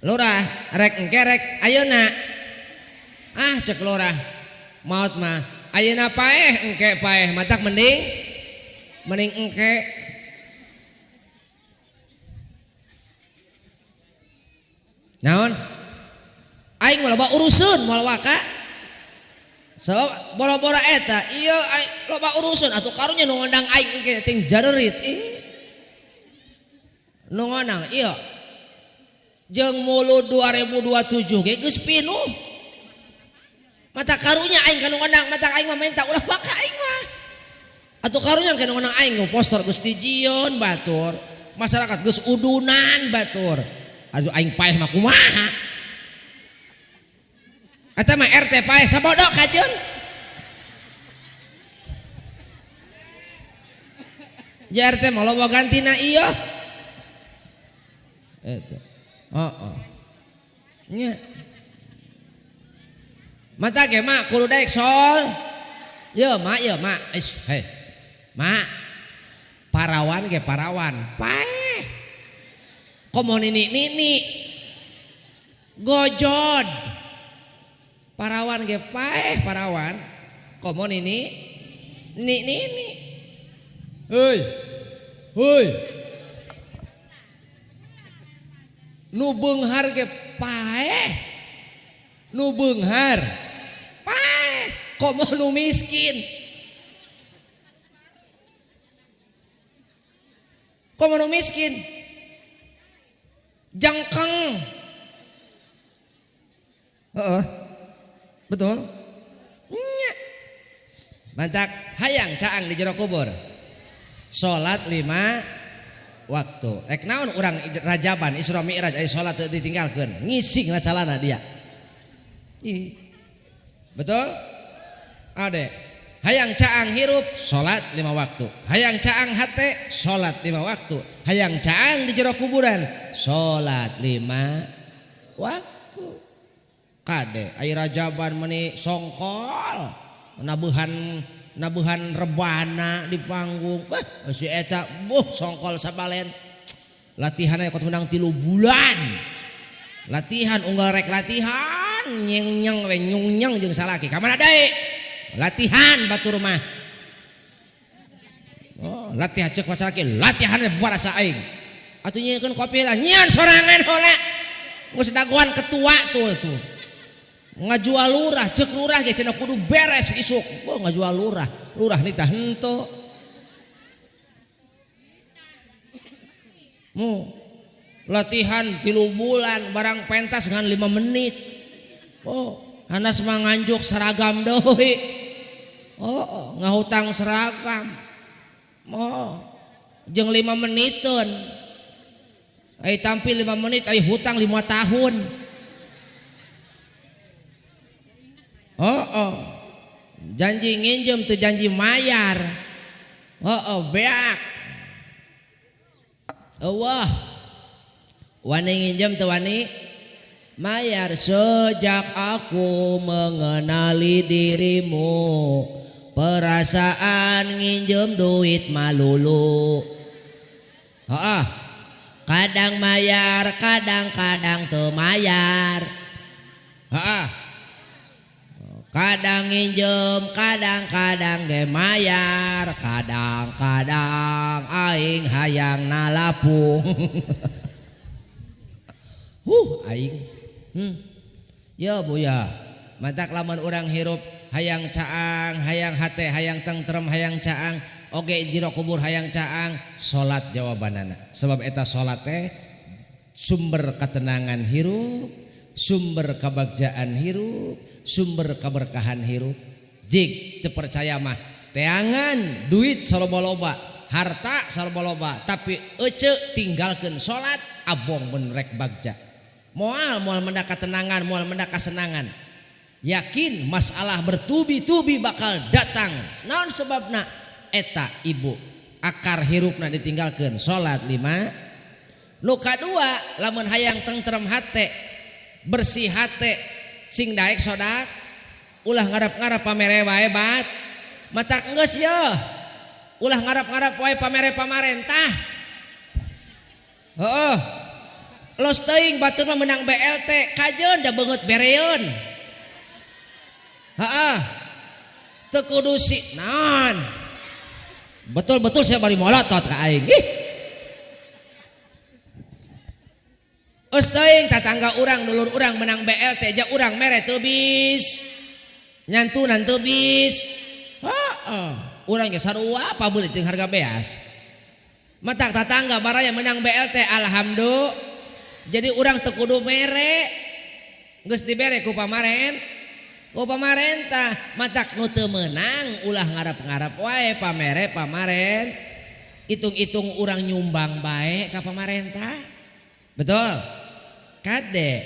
lurah rek engke rek ayeuna cek lurah maot mah ayeuna paeh engke paeh matak mending engke naon aing mah loba urusan moal waka so boro-boro eta ieu loba urusan atuh karunya nu ngondang aing engke ting jarerit nu ngondang ieu jeung mulut 2027 ge geus pinuh mata karunya aing kana ngondang mata aing mah menta ulah waka aing mah atuh karunya kana ngondang aing poster geus dijieun batur masyarakat geus udunan batur aduh aing paeh mah kumaha eta mah RT paeh sabodok kajeun JRT mah loba gantina ieu eta nya mata ge mak kudu daek sol ye mak hei mak parawan ge parawan paeh komo nini gojod parawan ge paeh parawan komo nini heuy nu beunghar ge paeh nu beunghar paeh komo nu miskin komo nu miskin jangkeng betul nya mantak hayang caang di jero kubur salat 5 waktu rek naon urang rajaban Isra Mi'raj aya salat teu ditinggalkeun ngising na calana dia betul ade hayang caang hirup salat 5 waktu hayang caang hate salat 5 waktu hayang caang di jero kuburan salat 5 waktu kade aya rajaban meuni songkol nabuhan rebana di panggung si eta songkol sabalen latihan aya menang 3 bulan latihan unggal rek latihan nyeng we nyung jeung salaki ka mana dae latihan batur mah latihan ceuk salaki latihan we barasa aing atuh nyieun kopi lah nyian sorangan heula geus dagoan ketua tuh ngajual lurah cek lurah ge cenah kudu beres isuk ngajual lurah nita henteu latihan 3 bulan barang pentas ngan 5 menit hanas mah nganjuk seragam deui ngahutang seragam jeung 5 meniteun ai tampil 5 menit ai hutang 5 tahun janji nginjem tuh janji mayar beak Allah wani nginjem tuh wani mayar sejak aku mengenali dirimu perasaan nginjem duit malulu kadang mayar kadang-kadang teu mayar kadang nginjem kadang-kadang ge mayar kadang-kadang aing hayang nalapung aing ya buya matak lamun urang hirup hayang caang hayang hate hayang tentrem hayang caang oge jero kubur hayang caang salat jawabanana sebab eta salat teh sumber ketenangan hirup sumber kebagjaan hirup sumber keberkahan hirup jig teu percaya mah teangan duit saloba-loba harta saloba-loba tapi ece tinggalkeun salat abong mun rek bagja moal mendak ketenangan moal mendak kesenangan yakin masalah bertubi-tubi bakal datang naon sebabna eta ibu akar hirupna ditinggalkeun salat 5 nu kadua lamun hayang tentrem hate bersih hate sing daek sodak ulah ngarap-ngarap pamere wae bat matak geus ye ulah ngarap-ngarap wae pamere pamarentah los teuing batur mah menang BLT kajeun da beungeut bereun teu kudu si naon betul-betul saya bari molotot ka aing teuing tatangga urang dulur urang menang BLT ja urang mere teu bis nyantunan teu bis urang ge sarua pabelit jeung harga beas matak tatangga baraya menang BLT alhamdulillah jadi urang teu kudu mere geus dibere ku pamarentah matak nu teu meunang ulah ngarep-ngarep wae pamere pamaren itung-itung urang nyumbang bae ka pamarentah betul kade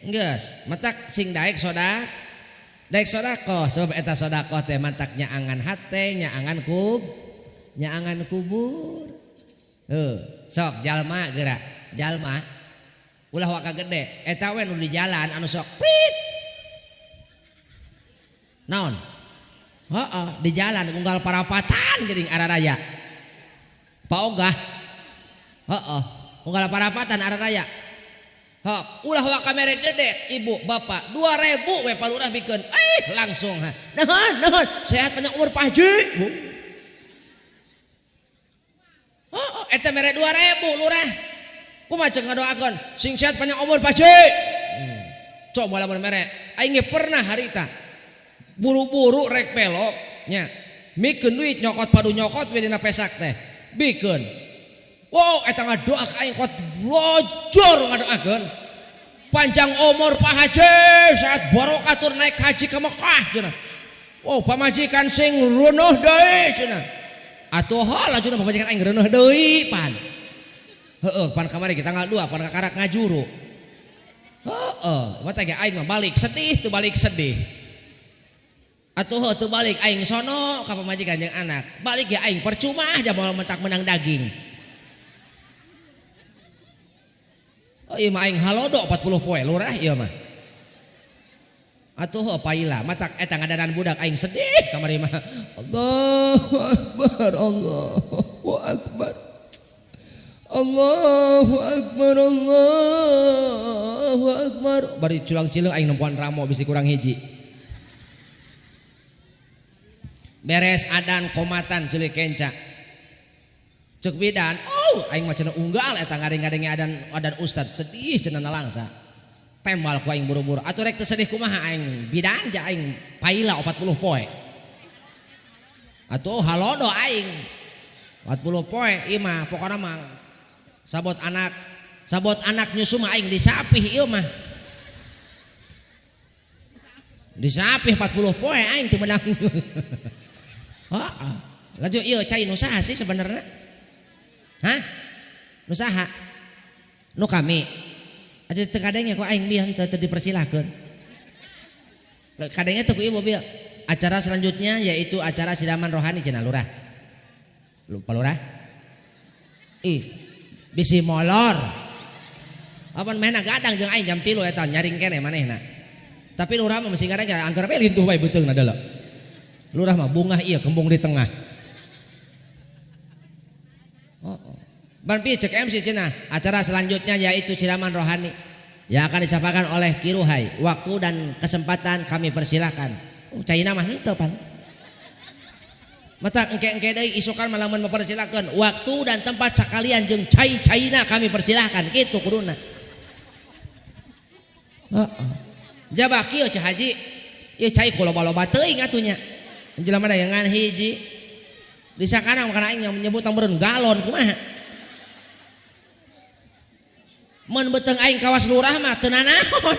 geus matak sing daek sodak daek sodaqoh sebab eta sodaqoh teh matak nyaangan hate nyaangan kubur sok jalma geura jalma ulah waka gede eta we nu di jalan anu sok prit naon di jalan unggal parapatan geuning araraya paogah unggal parapatan araraya ulah waka mere gede ibu bapak 2000 we palurah bikeun langsung naon sehat panjang umur Pak Haji eta mere 2000 lurah kumaha ceuk ngadoakeun sing sehat panjang umur Pak Haji cok moal mere aing ge pernah harita buru-buru rek pelok nya mikeun duit nyokot padu nyokot we dina pesak teh bikeun wow eta ngadoa ka aing kuat blojor ngadoakeun panjang umur Pak Haji saat barokatur naik haji ke Mekah cenah wow pamajikan sing reuneuh deui cenah atuh lajuna pamajikan aing reuneuh deui pan heueuh pan kamari kita ngadua pan kakarak ngajuru heueuh mata ge aing mah balik sedih tuh balik sedih atuh teu balik aing sono ka pamajikan jeung anak balik ge aing percuma aja mau mentak menang daging oh iya mah aing halodo 40 poe lurah ieu mah atuh paila matak eta ngadanan budak aing sedih kamari mah Allahu akbar Allahu akbar Allahu akbar Allahu akbar bari culang-cileung aing nempuan ramo bisi kurang hiji beres adan komatan ceuleuh kenca cek bidan aing mah cenah unggal eta ngadeng-ngadenge adan ustad sedih cenah nalangsa tembal ku aing buru-buru atuh rek teu sedih kumaha aing bidan ja aing paila 40 poe atuh halodo aing 40 poe ieu mah pokona mah sabot anak nyusu mah aing disapih ieu mah disapih 40 poe aing teu menang laju ieu cai nu saha sih sebenarnya hah nu saha nu kami aja teu kadenge ku aing bieu teu dipersilakeun kadenge teu ku ieu mobil acara selanjutnya yaitu acara siraman rohani cenah lurah lupa lurah bisi molor apan mehna gadang jeung aing jam 3 eta nyaring keneh manehna tapi lurah mah mesti ngareng angker bae lintuh bae beuteungna deuleu lurah mah bungah iya kembung di tengah ban pieu cek MC cenah acara selanjutnya yaitu siraman rohani yang akan disampaikan oleh Kiruhai waktu dan kesempatan kami persilahkan caina mah henteu pan mata engke-engke deui isukan malamun mempersilahkan waktu dan tempat sakalian jeung cai-caina kami persilahkan kitu kuduna jabak kieu Cah Haji ieu cai ku loba-loba teuing atunya jelema da yang hiji di sakana makana aing yang menyebut meureun galon kumaha mun beuteung aing kawas lurah mah teu nanaon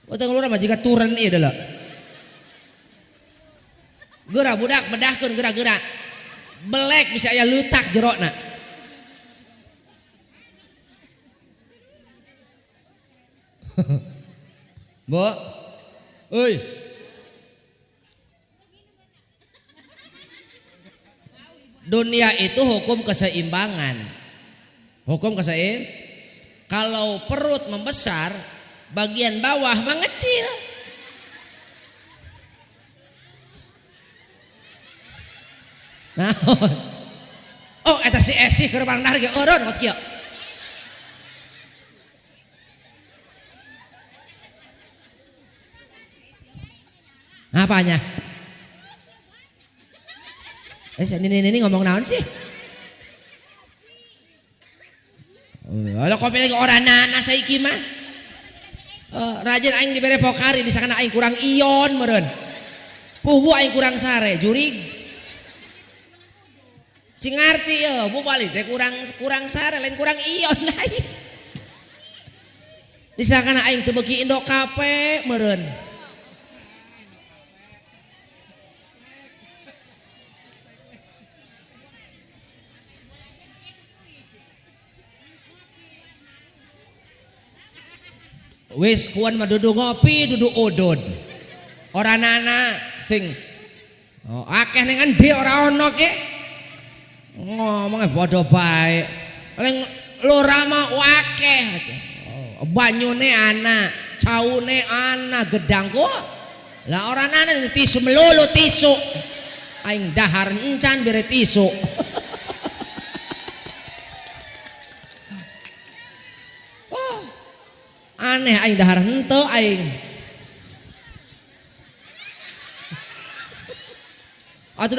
beuteung lurah mah jiga turen ieu deuleu geura budak bedahkeun geura-geura belek bisa aya leutak jerona Bo euy dunia itu hukum keseimbangan kalau perut membesar bagian bawah mengecil nah eta si Esi keur bang narge eureun hot kieu apanya ini ngomong naon sih? Kalau kopi lagi orang nana saiki mah. Rajin aing dibere pokari di sana aing kurang ion meureun. Puhu aing kurang sare jurig. Sing ngarti bu balik teh kurang sare lain kurang ion lain. Di sana aing teu beuki Indo Cafe meureun. Wis kuan mah dudu ngopi dudu udud ora nana sing akeh ning endi ora ono ke ngomongnya bodoh bae paling lurah mah akeh banyune ana caune ana gedang ku lah ora nana tisu melulu tisu aing dahar encan bere tisu aneh aing dahar henteu aing atuh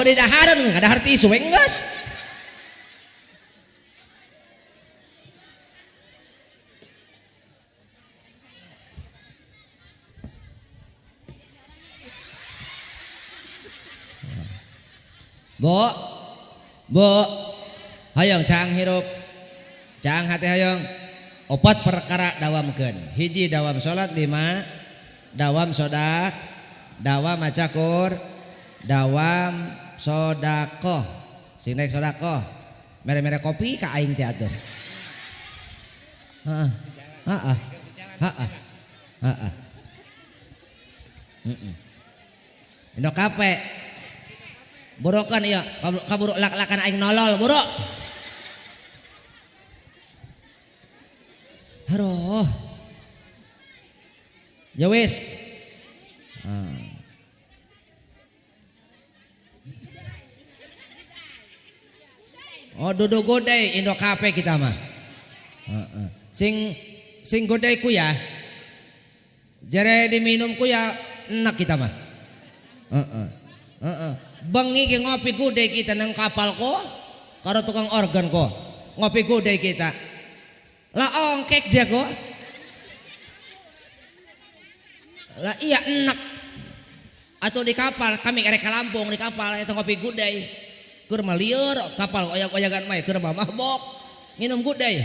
di dahareun ngadahar tisu we geus Bu hayang caang hirup caang hati hayang opat perkara dawamkeun hiji dawam salat 5 dawam sodak dawam maca dawam sodakoh sing rek sodakoh mere-mere kopi ka aing teh atuh Indo kape burokan ieu kaburu lak-lakan aing nolol buruk haroh ya wis oh duduk godai Indo kape kita mah sing godai ku ya jere diminum ku ya enak kita mah bengi ge ngopi godai kita nang kapal ko karo tukang organ ko ngopi godai kita lah ongkek dia ko lah iya enak atau di kapal kami erek ka Lampung di kapal eta ngopi godai keur mah lieur kapal oyag-oyagan mah keur mah mabok nginum godai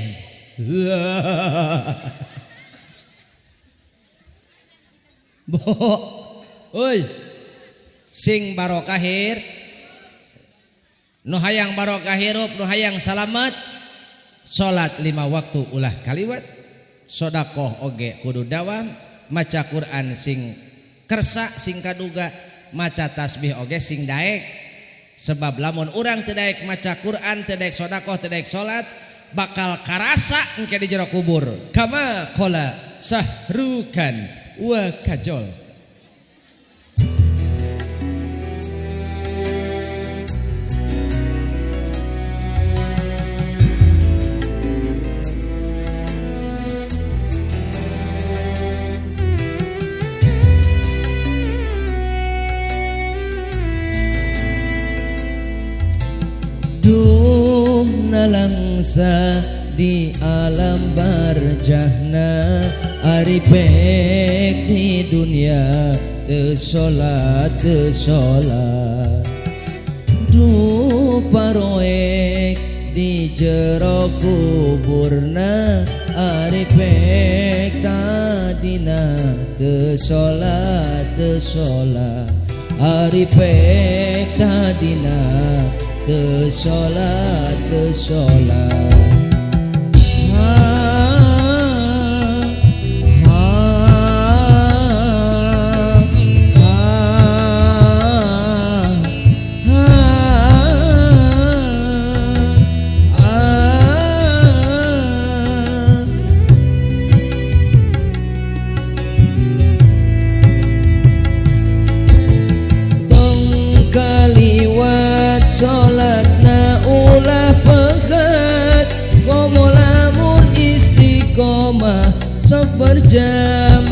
Bo, oi, sing barokahir, nu hayang barokah hirup, nu hayang salamet, salat 5 waktu ulah kaliwat, sodakoh oge kudu dawam, maca Quran sing kersa sing kaduga, maca tasbih oge sing daek, sebab lamun urang teu daek maca Quran, teu daek sodakoh, teu daek salat, bakal karasa engke di jero kubur. Kama qala sahrukan wa kajol. Duh nalangsa di alam barjahna ari pek di dunia teu salat duh paroek di jero kuburna ari pek tadina teu salat ari pek tadina teu salat salatna ulah pegat komo lamun istiqomah sok berjamaah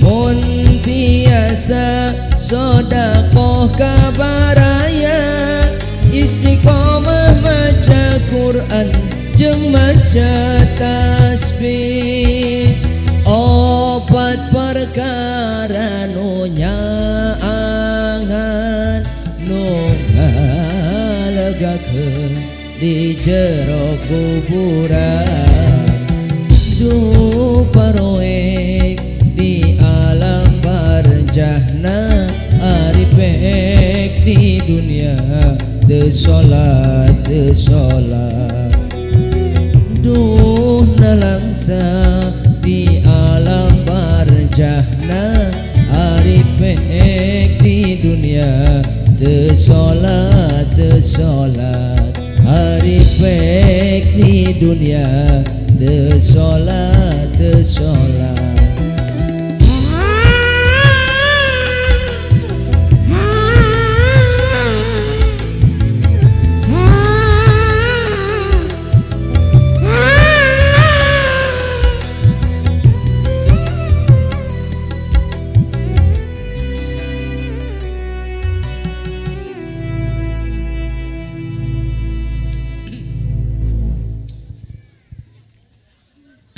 mun tiasa sodakoh kabaraya istiqomah maca Quran jeung maca tasbih opat perkara nu nyaangan nu ngalegakeun di jero kuburan duh paroek di alam barjahna ari pek di dunia teu salat duh nalangsa di alam barjahna ari pek di dunia teu salat hari pek di dunia teu salat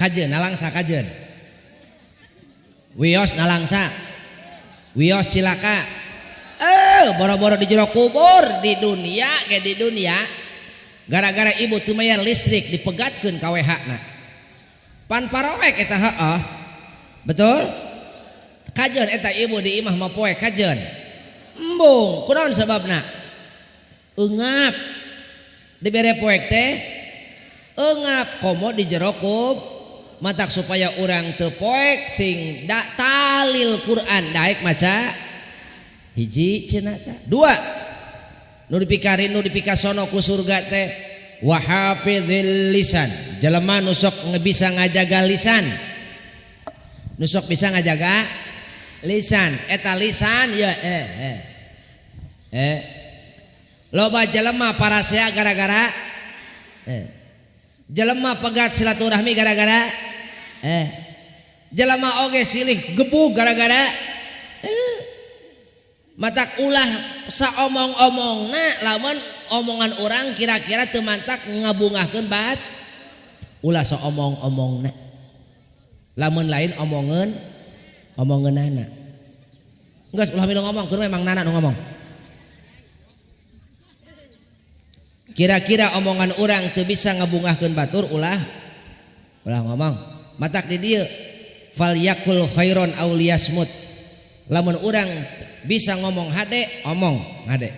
kajeun nalangsa kajeun wios nalangsa wios cilaka boro-boro di jero kubur di dunia gara-gara ibu teu mayar listrik dipegatkeun ka WH-na pan paroek eta heeh betul kajeun eta ibu di imah mah poe kajeun embung kunaon sababna eungap dibere poek teh eungap komo di jero matak supaya urang teu poek sing talil Quran daek maca hiji cenah tah dua nu dipikasono ku surga teh wa hafizil lisan jelema nu sok bisa ngajaga lisan nu sok bisa ngajaga lisan eta lisan ya loba jelema parasea gara-gara jelema pegat silaturahmi gara-gara jelema oge silih gebug gara-gara matak ulah saomong-omongna lamun omongan orang kira-kira teu mantak ngabungahkeun bat ulah saomong-omongna lamun lain omongeunana geus ulah milu ngomong keur memang nana nu ngomong kira-kira omongan orang teu bisa ngabungahkeun batur ulah ngomong matak di dieu fal yakul khairon aw liyasmut lamun urang bisa ngomong hade omong hade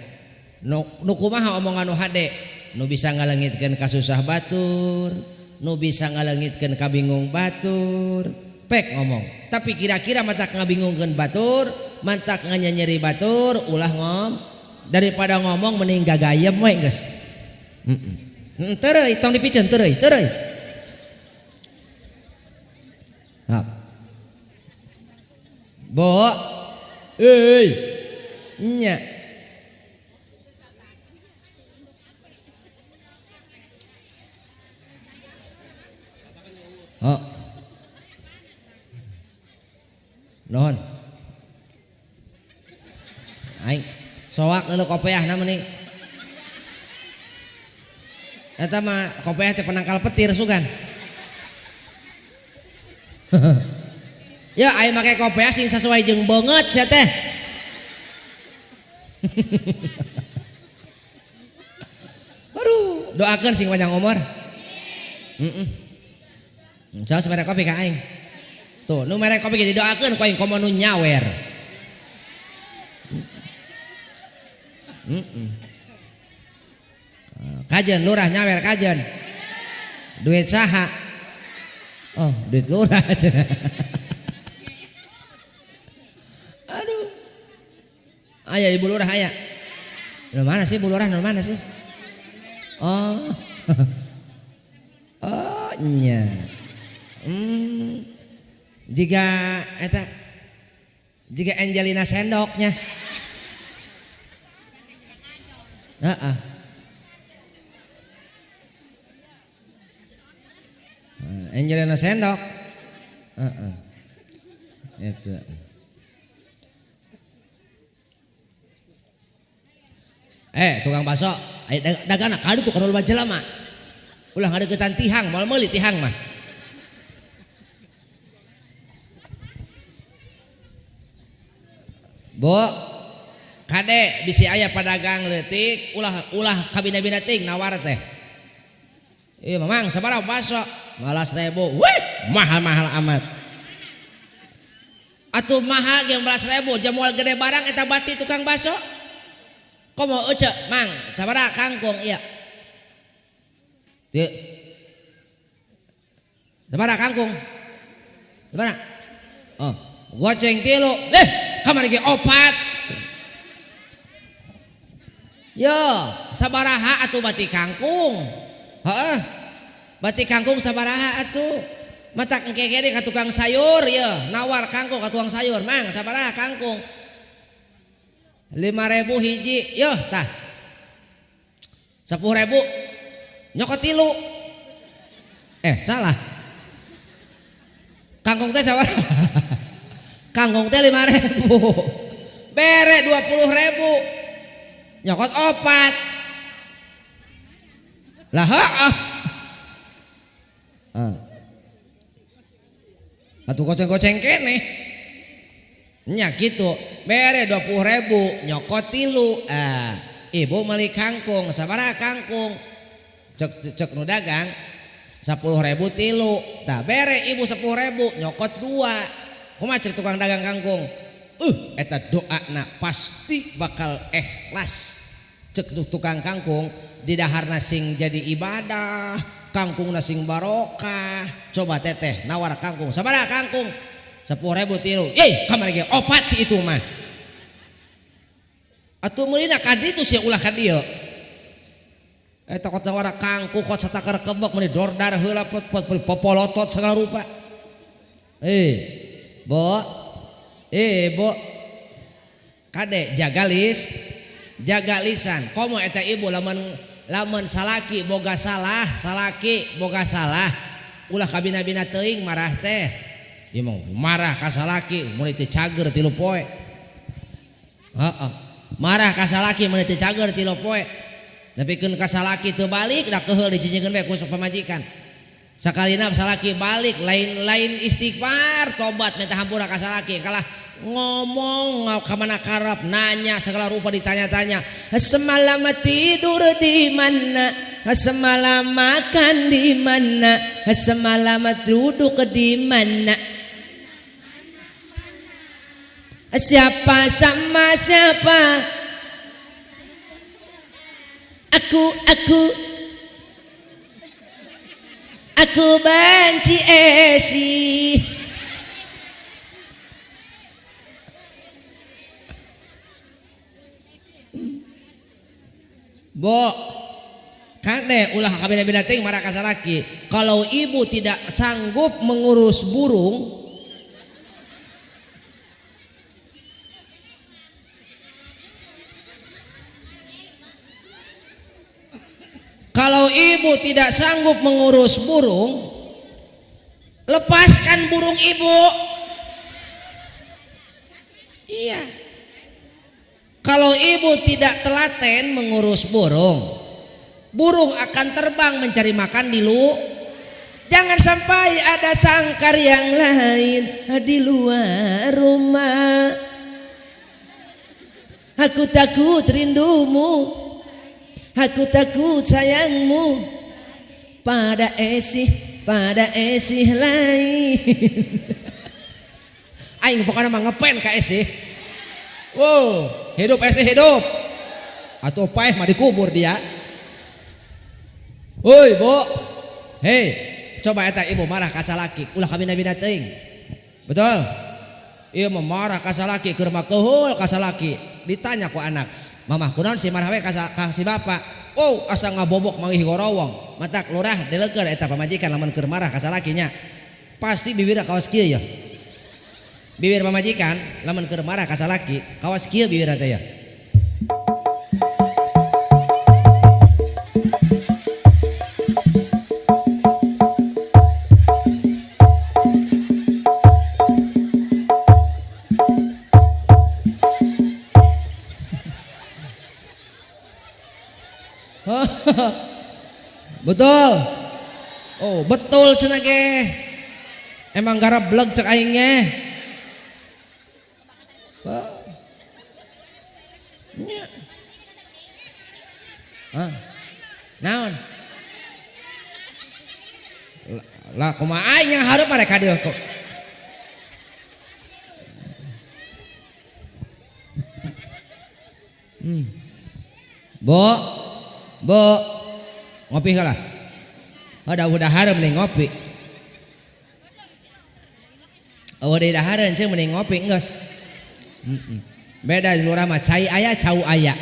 nu kumaha omongan nu hade nu bisa ngaleungitkeun kasusah batur nu bisa ngaleungitkeun kabingung batur pek ngomong tapi kira-kira matak ngabingungkeun batur matak nganyeri batur ulah daripada ngomong mending gagayem we geus teureui tong dipiceun teureui bo nya Nuhun. Aing soak leuleuh kopiahna meuning. Eta mah kopiah teh penangkal petir sugan. Ya aing make kopiah sing sesuai jeung beungeut sia teh. Aduh, doakeun sing panjang umur. Saos mere kopi ka aing. Tuh, nu mere kopi ge didoakeun ku aing komo nu nyawer. Kajen lurah nyawer kajen. Duit saha? Oh, duit lurah. Aduh. Aya ibu lurah aya. Nu mana sih ibu lurah? Nu mana sih? Oh. Oh, nya. Jika eta jika Angelina Sendoknya. Heeh. Angelina Sendok. Heeh. Itu. Tukang bakso, dagana kadu tuh kalau jelema. Ulah ngadeukeutan tihang, moal meuli tihang mah. Bo, kade bisi aya padagang leutik, ulah kabina-bina ting nawar teh. Ieu mamang sabaraha bakso? 15.000. Wih, mahal-mahal amat. Atuh mahal ge 15.000, jam moal gede barang eta bati tukang bakso. Komo euceuk, Mang, sabaraha kangkung ieu? Teu. Sabaraha kangkung? Sabaraha? Oh, goceng 3. Kamari ge 4. Yo, sabaraha atuh bati kangkung? Heeh. Bati kangkung sabaraha atuh? Matak engke ge ka tukang sayur ye, nawar kangkung ka tukang sayur, Mang, sabaraha kangkung? 5.000 hiji, yo tah. 10.000. Nyokot 3. Salah. Kangkung teh sabaraha? Kangkung teh 5.000. Bere 20.000. Nyokot 4. Lah heeh. Atuh goceng-goceng keneh. Nya kitu. bere 20.000 nyokot 3. Ibu meuli kangkung sabaraha kangkung cek nu dagang 10.000 3. Tah bere ibu 10.000 nyokot 2. Kumaha cek tukang dagang kangkung? Eta doana pasti bakal ikhlas. Cek tukang kangkung di daharna sing jadi ibadah, kangkungna sing barokah. Coba teteh nawar kangkung sabaraha kangkung? 10.000 3. Kamari ge opat si itu mah. Atuh meulina ka ditu sia ulah ka dieu. Eta kota nawar kangkung kot satakar kebek meuni dordar heula popolotot segala rupa. Bo. Bo. Kade jaga lisan. Komo eta ibu lamun salaki boga salah, salaki boga salah. Ulah kabina-bina teuing marah teh. Ieu mah marah ka salaki mun teu cager 3 poe. Marah ka salaki mun teu cager 3 poe. Nepikeun ka salaki teu balik da keheul dijijikeun we ku pamajikan. Sakalina salaki balik lain istighfar tobat minta hampura ka salaki kalah ngomong ka mana karep nanya segala rupa ditanya-tanya. Semalam tidur di mana? Semalam makan di mana? Semalam duduk di mana? Siapa sama siapa? Aku benci Esi. Bo, kade ulah kabina-bina teuing marah ka salaki. Kalau ibu tidak sanggup mengurus burung, kalau ibu tidak sanggup mengurus burung, lepaskan burung ibu. Iya. Kalau ibu tidak telaten mengurus burung, burung akan terbang mencari makan di luar. Jangan sampai ada sangkar yang lain di luar rumah. Aku takut rindumu, aku takut sayangmu pada esih lain. Aing pokoknya mah ngepen ka esih. Wow, hidup esih hidup. Atuh paeh mah dikubur dia. Woi, Bo. Hei, coba eta ibu marah ka salaki, ulah kabina-bina teuing. Betul? Ieu mah marah ka salaki keur mah keheul ka salaki. Ditanya ku anak, "Mamah kunaon si marah we ka si bapak?" Oh, asa ngabobok manggih gorowong. Matak lurah dileukeun eta pamajikan lamun keur marah ka salakinya. Pasti bibirna kawas kieu ya. Bibir pamajikan lamun keur marah ka salaki, kawas kieu bibirna teh ya. Betul. Oh, betul cenah ge. Emang garebleg cek aing ge. Naon? Lah kumaha aing yang hareup mereka dieu kok. Bo, ngopi kalah. Udah hareup mending ngopi. Udah hareup ceu mending ngopi geus. Beda di lurah mah cai aya cau aya.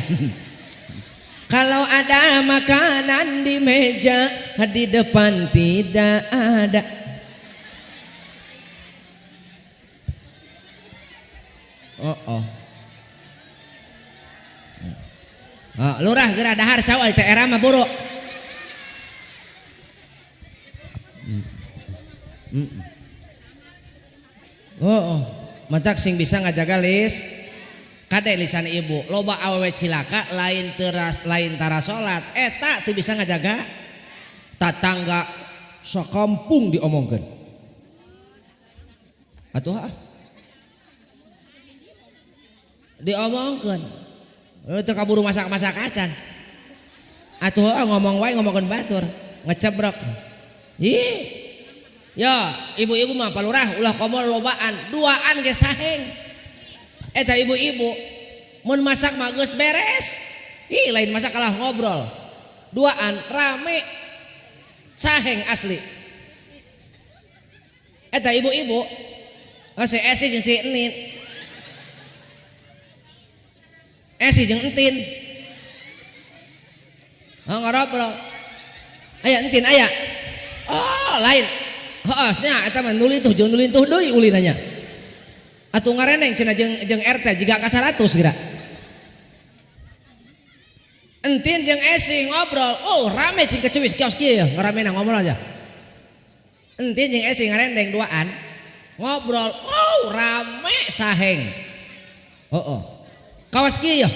Kalau ada makanan di meja, di depan tidak ada. Lurah geura dahar cau teh era mah buru. Matak sing bisa ngajaga kade lisan ibu loba awewe cilaka lain tara salat eta teu bisa ngajaga tatangga sakampung diomongkeun atuh diomongkeun teu kaburu masak-masak acan atuh ngomong wae ngomongkeun batur ngecebrek ih ya ibu-ibu mah palurah ulah komo lobaan duaan ge saheng eta ibu-ibu mun masak mah geus beres ih lain masak kalah ngobrol duaan rame saheng asli eta ibu-ibu si Esi jeung si Enin Esi jeung Entin ngobrol aya Entin aya oh lain heeh nya eta mah nulituh jeung nulituh deui ulinanya atuh ngareneng cenah jeung RT jiga ka 100 kira Entin jeung Esi ngobrol oh rame cing kecewis kios kieu ya ngaramena ngobrol aja Entin jeung Esi ngarendeng duaan ngobrol oh rame saheng kawas kieu ya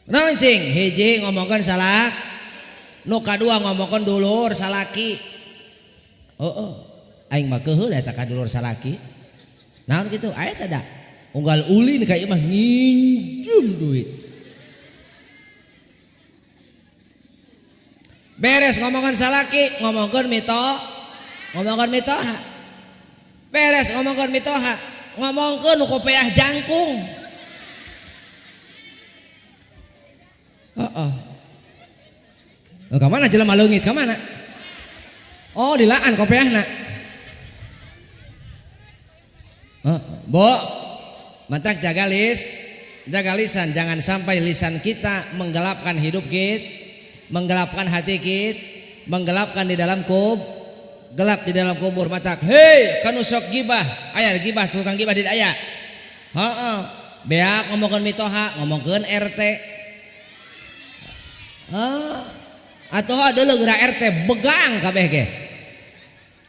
naon cing hiji ngomongkeun salah nu kadua ngomongkeun dulur salaki aing mah keuheul eta ka dulur salaki naon kitu aya teh da unggal ulin ka ieu mah nginjem duit beres ngomongkeun salaki ngomongkeun mitoha beres ngomongkeun mitoha ngomongkeun nu kopiah jangkung ka mana jelema leungit ka mana oh dilaan kopiahna Bo matak jaga lisan jangan sampai lisan kita menggelapkan hidup kita menggelapkan hati kita menggelapkan di dalam gelap di dalam kubur matak hei kanu sok gibah aya gibah tukang gibah di aya beak ngomongkeun mitoha ngomongkeun RT atuh deuleu geura RT begang kabeh ge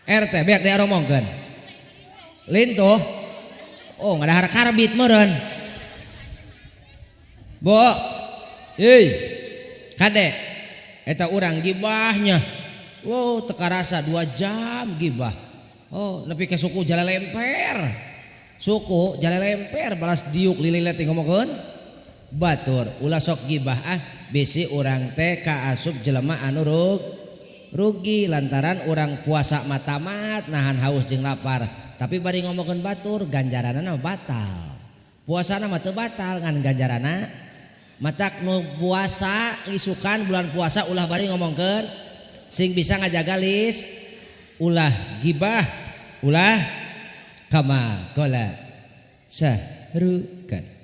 RT beak dia ngomongkeun lintuh oh ngadahar karbit meureun Bo kade eta urang gibahnya wow teu karasa 2 jam gibah oh nepi ke suku jala lemper balas diuk lililet ngomongkeun batur ulah sok gibah bisi urang teh kaasup jelema anu rugi lantaran urang puasa matamat nahan haus jeung lapar tapi bari ngomongkeun batur ganjaranna batal puasana mah teu batal ngan ganjaranna matak nu puasa isukan bulan puasa ulah bari ngomongkeun sing bisa ngajaga ulah gibah ulah kama qala sahrukan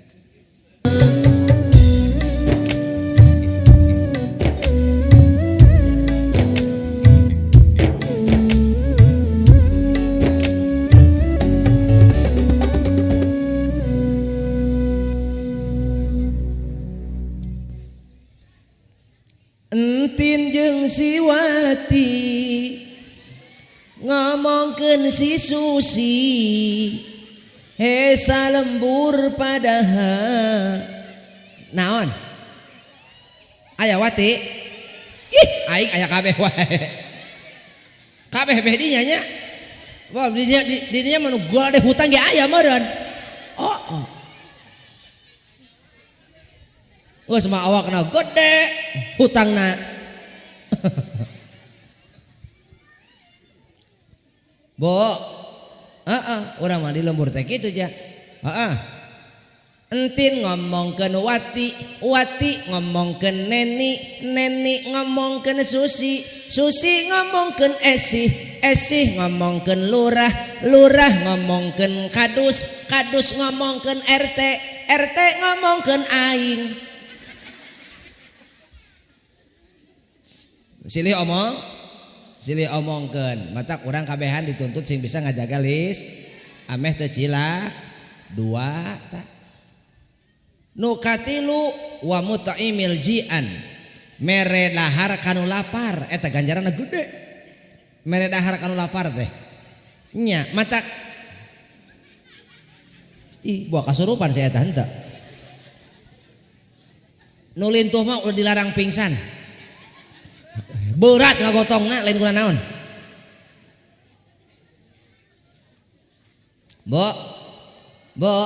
Entin jeung si Wati ngomongkeun si Susi hesa lembur padahal naon aya Wati ih aing aya kabeh wae kabeh dinya nya wah dinya mah nu gol de hutang ge aya meureun geus mah awakna gede hutangna Bo urang mah di lembur teh kitu ja Entin ngomongkeun Wati ngomongkeun Neni ngomongkeun Susi ngomongkeun Esi ngomongkeun Lurah ngomongkeun Kadus ngomongkeun RT ngomongkeun aing silih omongkeun matak urang kabehan dituntut sing bisa ngajaga ameh teu cilak 2 tak nu katilu wa mutaimil jian mere dahar kanu lapar eta ganjaranna gede mere dahar kanu lapar teh nya matak ih buah kasurupan saya eta henteu Nu lintuh mah udah dilarang pingsan. Berat ngagotongna lain kuna naon. Bo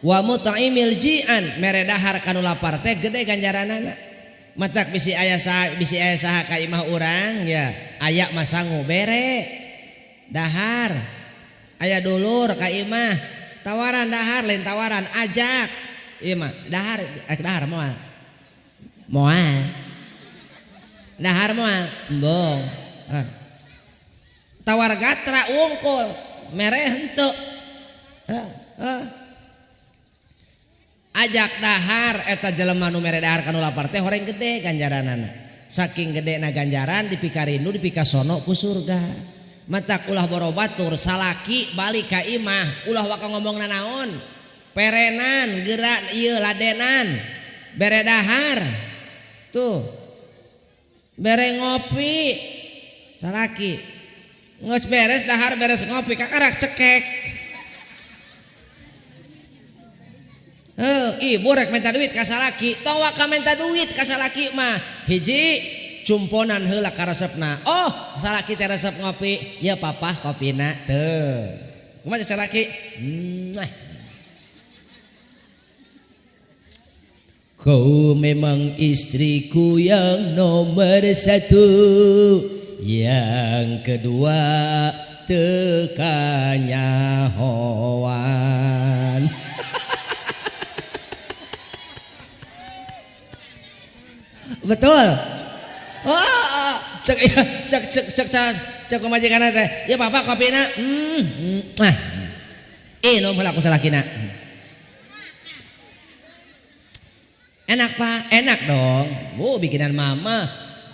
wa mut'imil ji'an mere dahar kanu lapar teh gede ganjaranana. Matak bisi aya saha ka imah urang ya aya mah sangu bere dahar. Aya dulur ka imah tawaran dahar lain tawaran ajak. Ieu mah dahar moal. Moal. Dahar moal embong. Tawar gatra ungkul mere henteu. Ajak dahar eta jelema nu mere dahar kanu lapar teh horeng gede ganjaranana. Saking gedena ganjaran dipikarindu dipikasono ku surga. Matak ulah borobatur salaki balik ka imah ulah waka ngomongna naon. Perenan gerak ieu ladenan bere dahar. Tuh. Bere ngopi salaki. Geus beres dahar beres ngopi kakarak cekek. Ibu rek minta duit ka salaki, tong waka minta duit ka salaki mah. Hiji cumponan heula ka resepna. Oh, salaki teh resep ngopi. Ya papa kopina teu. Kumaha salaki? Kau memang istriku yang nomor satu. Yang kedua tekannya hoan. Betul. Oh, cek majikan teh. Ya papa kopina. Nom heula ku salakina. Enak pak, enak dong. Bikinan mama.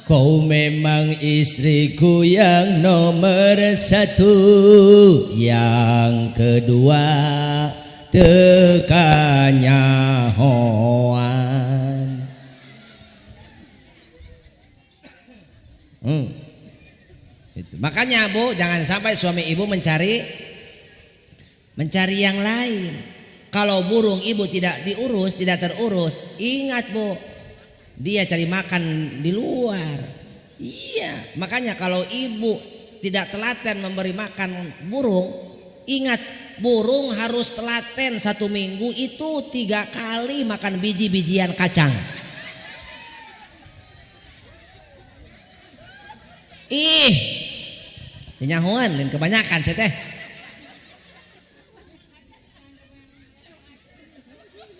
Kau memang istriku yang nomor satu. Yang kedua tekannya hoan. Itu. Makanya Bu, jangan sampai suami ibu mencari yang lain. Kalau burung ibu tidak diurus, tidak terurus, ingat Bu, dia cari makan di luar. Iya, makanya kalau ibu tidak telaten memberi makan burung, ingat burung harus telaten 1 minggu itu 3 kali makan biji-bijian kacang. Nyahuan dan kebanyakan saya teh.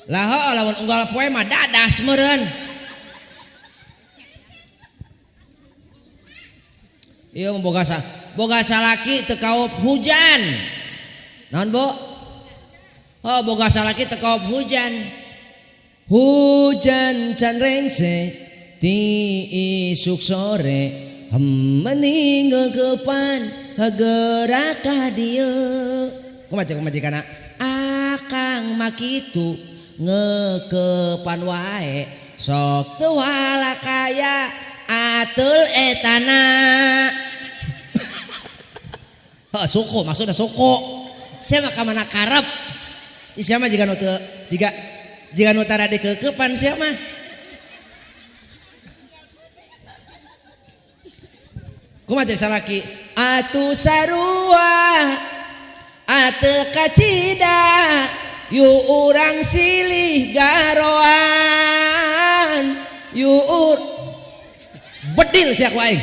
Lah lawan unggal poe mah dadas meureun. Ieu boga salaki teu kaup hujan. Naon, Bu? Oh, boga salaki teu kaup hujan. Hujan can rengse ti isuk sore. Meninggalkepan geraka dia. Kumaha majikana? Akang makitu ngekepan wae sok teu wala kaya atul etana. Suku maksudnya suku. Saya mah ka mana karep. Sia mah jiga nu teu jiga nu tara dikekepan sia mah. Kumaha jadi salaki? Atu sarua atel kacida yu urang silih garoan yu bedil sia ku aing.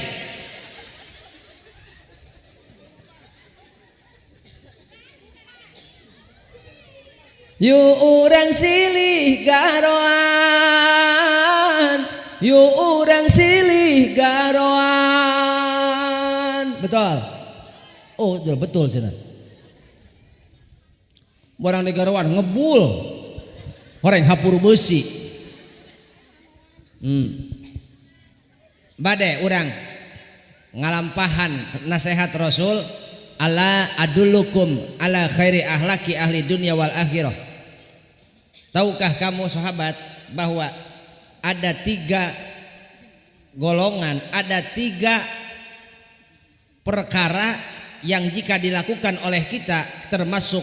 Yu urang silih garoan yu urang silih garoan. Betul. Oh, betul cenah. Barang di garoan ngebul. Horeng hapur besi. Bade urang ngalampahan nasihat Rasul, ala adullukum ala khairi ahlaki ahli dunia wal akhirah. Tahukah kamu sahabat bahwa ada 3 golongan, ada 3 perkara yang jika dilakukan oleh kita termasuk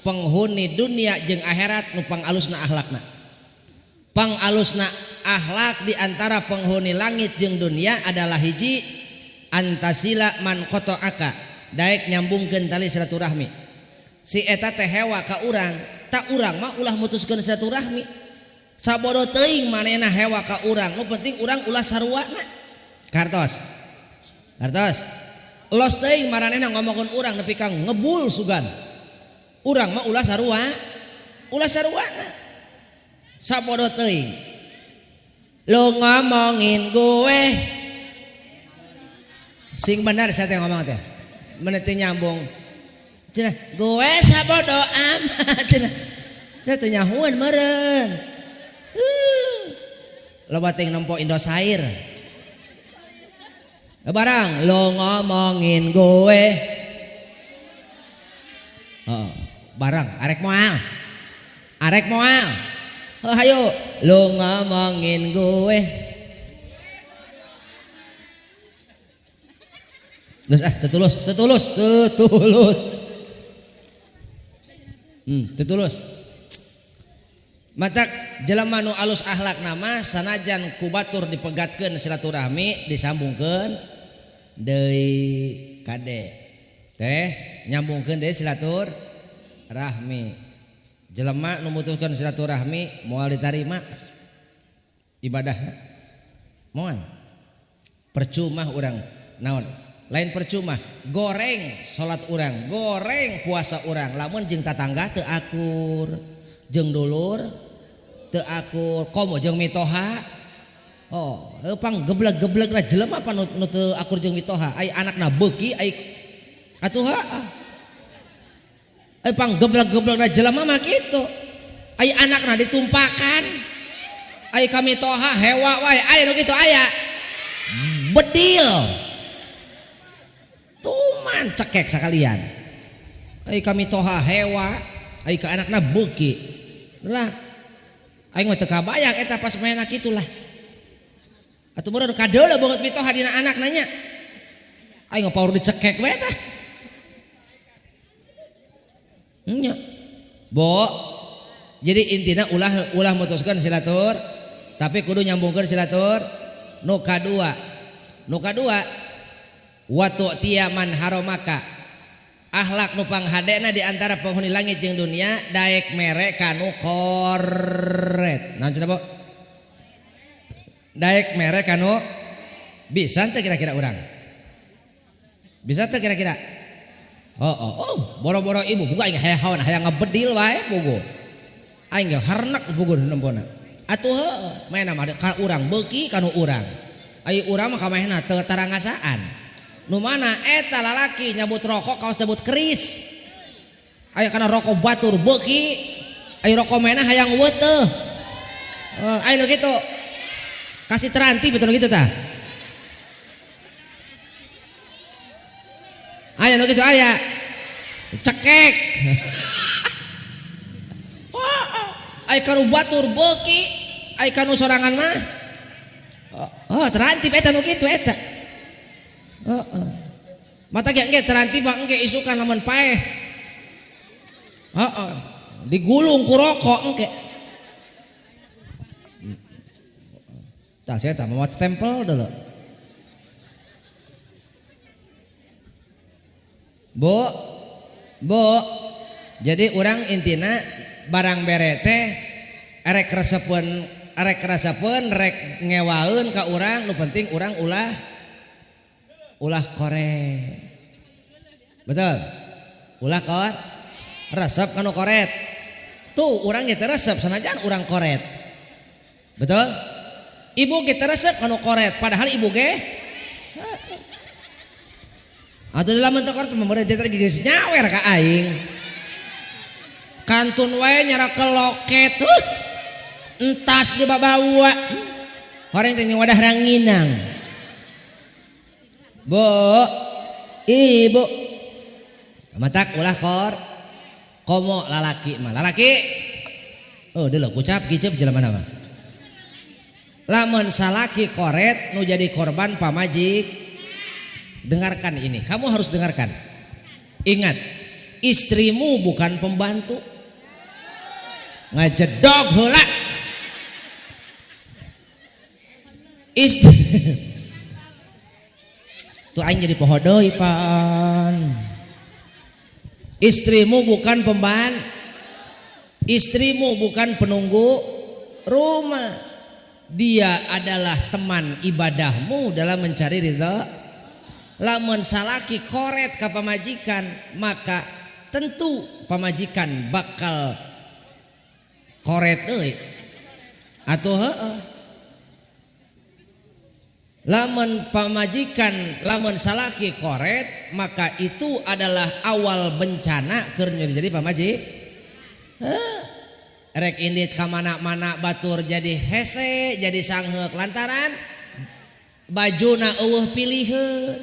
penghuni dunia jeung akhirat nu pangalusna akhlakna. Pangalusna akhlak di antara penghuni langit jeung dunia adalah hiji antasila man qata'aka daek nyambungkeun tali silaturahmi. Si eta teh hewa ka urang, tak urang mah ulah mutuskeun silaturahmi. Sabodo teuing manehna hewa ka urang, nu penting urang ulah saruana. Kartos. Los teuing maranehna ngomongkeun urang nepi ka ngebul sugan. Urang mah ulah saruana. Sabodo teuing. Lu ngomongin gue. Sing benar saya teh ngomong teh. Meniti nyambung. Cenah gue sabodo amat cenah. Saya teh nyahueun meureun. Loba ting nempo Indosire. Barang lo ngomongin gue. Barang arek moal. Hayo lo ngomongin gue. Geus tetulus. Matak jelema nu alus akhlak nama sanajan kubatur dipegatkeun silaturahmi disambungkeun deui kade. Teh nyambungkeun deui silaturahmi. Jelema nu mutuskeun silaturahmi moal ditarima ibadahna. Moal. Percuma urang naon? Lain percuma goreng salat urang, goreng puasa urang lamun jeung tatangga teu akur, jeung dulur teu akur, komo jeung mitoha. Pang geblek-geblek lah jelema apa nu teu akur jeung mitoha, ai anakna beuki ai atuha. Pang geblek-geblek lah jelema mah kitu. Ai anakna ditumpakan. Ai ka mitoha hewa wae, ai nu kitu aya. Bedil. Tuman cekek sakalian. Ai kami toha hewa, ai ka anakna beuki. Lah. Aing mah teu kabayang eta pas maena kitulah. Atuh meureun kadeula banget mitoha dina anakna nya. Aing paur dicekek we tah. Nya. Bo. Jadi intina ulah mutuskeun silatur, tapi kudu nyambungkeun silatur. Nu kadua watu tiaman haromaka akhlak nu panghadena di antara penghuni langit jeung dunia daek mere kanu koret. Naon cenah, Bo? Daek mere kanu bisa teu kira-kira urang? Bisa teu kira-kira? Boro-boro ibu buka aing hayang hayang ngebedil wae bogo. Aing ge harnak bogo nempona. Atuh heuh, maena mah ka urang beuki kanu urang. Ai urang mah kamehna teu tarangasaan. Nu mana eta lalaki nyabut rokok kaos nyabut keris. Aya kana rokok batur beuki, aya rokok mena hayang weuteuh. Aya nu kitu. Kasih teranti betul gitu tah. Aya nu kitu aya. Cekek. Aya kanu batur beuki, aya kanu sorangan mah. Teranti eta nu kitu eta. Mata ge teranti bang engke isukan lamun paeh. Digulung ku rokok engke. Tah saya tah mau stempel dulu. Bo. Jadi orang intina barang bere teh erek resepeun rek ngewaeun ka urang, nu penting urang ulah korek. Betul? Ulah resep kanu koret. Tuh urang ge teu resep sanajan urang koret. Betul? Ibu ge teu resep kanu koret padahal ibu ge atuh lamun teu koret membere teh geus nyawer ka aing. Kantun wae nyara ke loket. Entas di babawa. Horeng teh wadah ranginang. Ibu matak ulah komo lalaki mah lalaki dulu kucap kicep jelema mah lamun salaki koret nu jadi korban pamajik. Dengarkan ini, kamu harus dengarkan, ingat istrimu bukan pembantu. Ngajedog heula Istri tuh aing jadi pohodoi pan. Istrimu bukan pembantu, istrimu bukan penunggu rumah. Dia adalah teman ibadahmu dalam mencari ridha. Lamun salaki koret ka pamajikan, maka tentu pamajikan bakal koret euy. Atuh heueuh. Lamun pamajikan, lamun salaki koret, maka itu adalah awal bencana keur jadi pamaji. Rek indit ka mana-mana batur jadi hese, jadi sangheuk lantaran bajuna eueuh pilieun.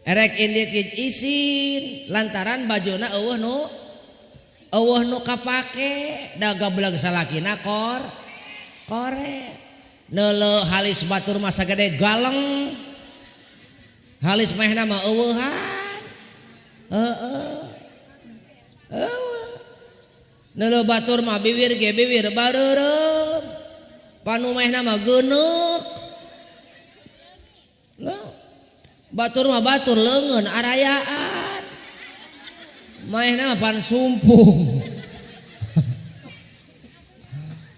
Rek indit izin lantaran bajuna eueuh nu kapake, da gabelag salakina koret. Neuleuh halis batur mah sagede galeng. Halis mehna mah eueuhan. Neuleuh batur mah bibir ge bibir bareureum. Panu mehna mah geuneuk. Batur mah batur leungeun arayaan. Mehna mah pan sumpung.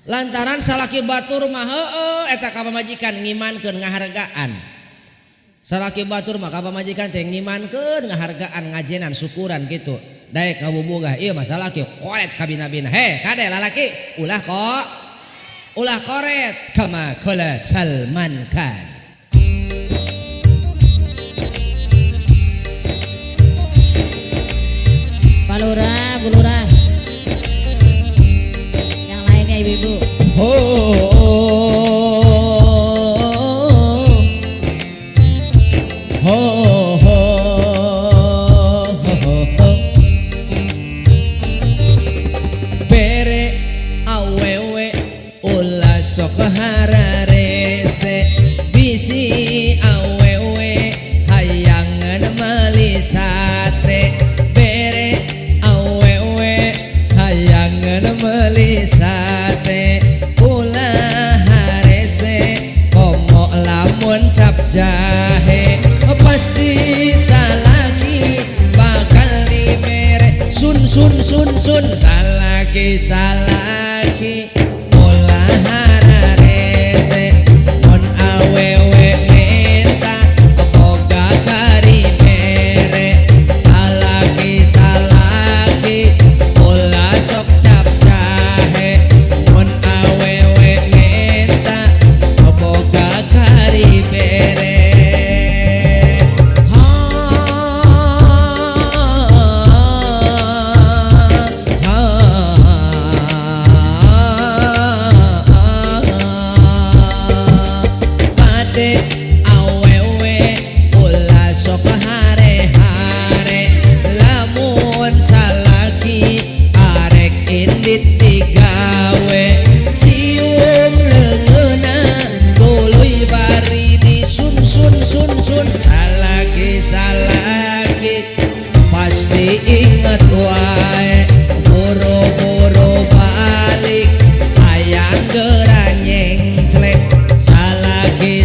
Lantaran salaki batur mah heueuh eta ka pamajikan ngimankeun ngahargaan. Salaki batur mah ka pamajikan teh ngimankeun ngahargaan, ngajenan, syukuran gitu. Daek ngabubugah ieu mah salaki koret ka bina-bina. He, kade lalaki ulah koret kama qala Salman Khan. Palurah, bulurah. Yang lainnya ibu-ibu. Ho ho ho bere awewe ulah sok hararese bisi awewe hayangan meuli sate. Bere awewe hayangan meuli sate ulah harese komo lamun cap jahe pasti salaki bakal dibere sun salaki ulah hararese mon awewe minta boga kari mere salaki ulah sok cap jahe mon awewe minta boga kari mere. Awewe ulah sok hare-hare lamun salaki arek indit digawe cium leungeuna tuluy bari disun salaki pasti inget wae boro-boro balik hayang geura nyengclek. Salaki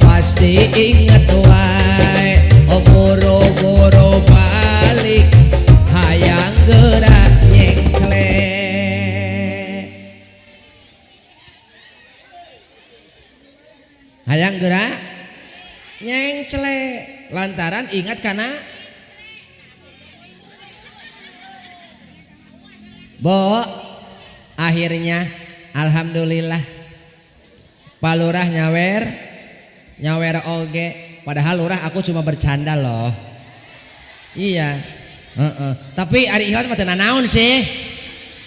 pasti inget wae boro-boro balik hayang geura nyengclek. Hayang geura nyengclek lantaran ingat kana Bo. Akhirnya alhamdulillah palurah nyawer oge, padahal lurah aku cuma bercanda loh. Iya. Tapi ari ikhlas mah teu nanaon sih.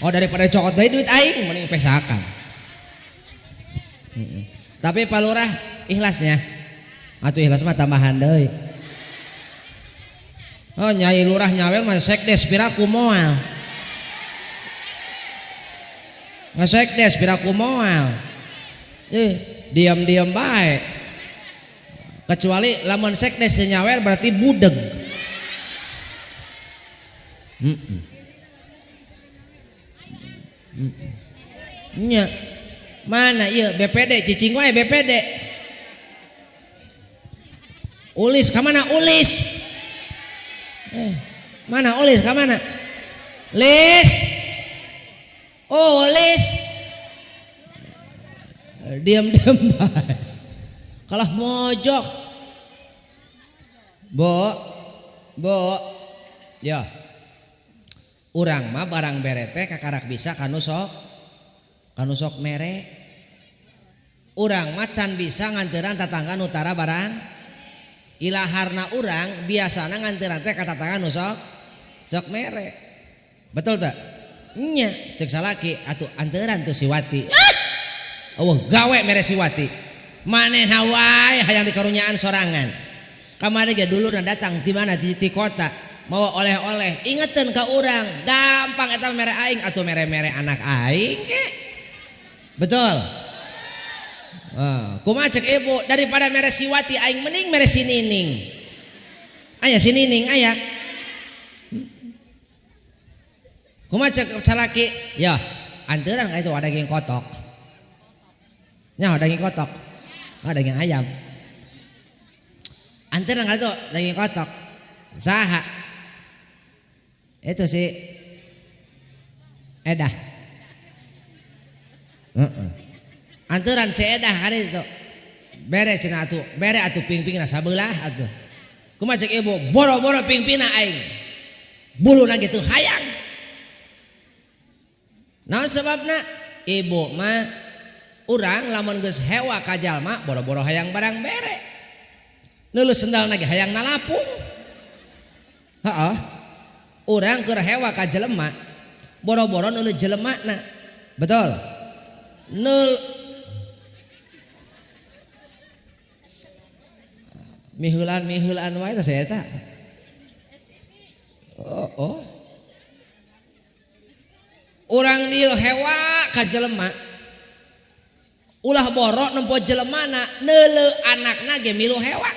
Oh daripada cokot deui duit aing mending pesakan. Tapi palurah ikhlasnya. Atuh ikhlas mah tambahan deui. Oh nyai lurah nyawer mah sekdes piraku moal. Ngesekdes piraku moal. Diam-diam baik. Kecuali lamun sekdes nyawer berarti budeg. Nya Mana ieu BPD cicing wae BPD. Ulis ka mana ulis? Mana ulis ka mana? Lis. Oh, ulis. Diam-diam bae. Kalah mojok. Bo. Ya. Urang mah barang bere teh kakarak bisa kanu sok mere. Urang mah can bisa nganteran tatangga utara barang. Ilaharna urang biasana nganteran teh ka tatangga nu sok mere. Betul tak? Nya, cek salaki atuh anteran tuh si Wati. Gawe mere si Wati. Manehna wae hayang dikarunyaan sorangan. Kamari ge dulu datang di mana di kota mau oleh-oleh. Ingetin ka urang, gampang eta mere aing atuh mere-mere anak aing ke. Betul. Kumaha cek ibu daripada mere si Wati aing mending mere si Nining. Aya si Nining aya. Kumaha cek salaki? Ya, anteuran ka itu ada daging kotok. Nya daging kotok. Daging ayam. Anteuran ka itu daging kotok. Saha? Itu si Edah. Anteuran si Edah hari itu. Bere cenah atuh, bere atuh ping-pingna sabelah atuh. Kumaha cek ibu? Boro-boro ping-pingna aing. Buluna gitu hayang. Naon sebabna? Ibu mah urang lamun geus hewa ka jalma boro-boro hayang barang bere. Neuleuh sendal lagi hayang nalapung. Heeh. Urang keur hewa ka jelema boro-boro neuleuh jelemana. Betul. Miheulan wae teh saya eta. Oh. Urang dieu hewa ka jelema ulah borok nempo jelemana neuleuh anakna ge milu hewa.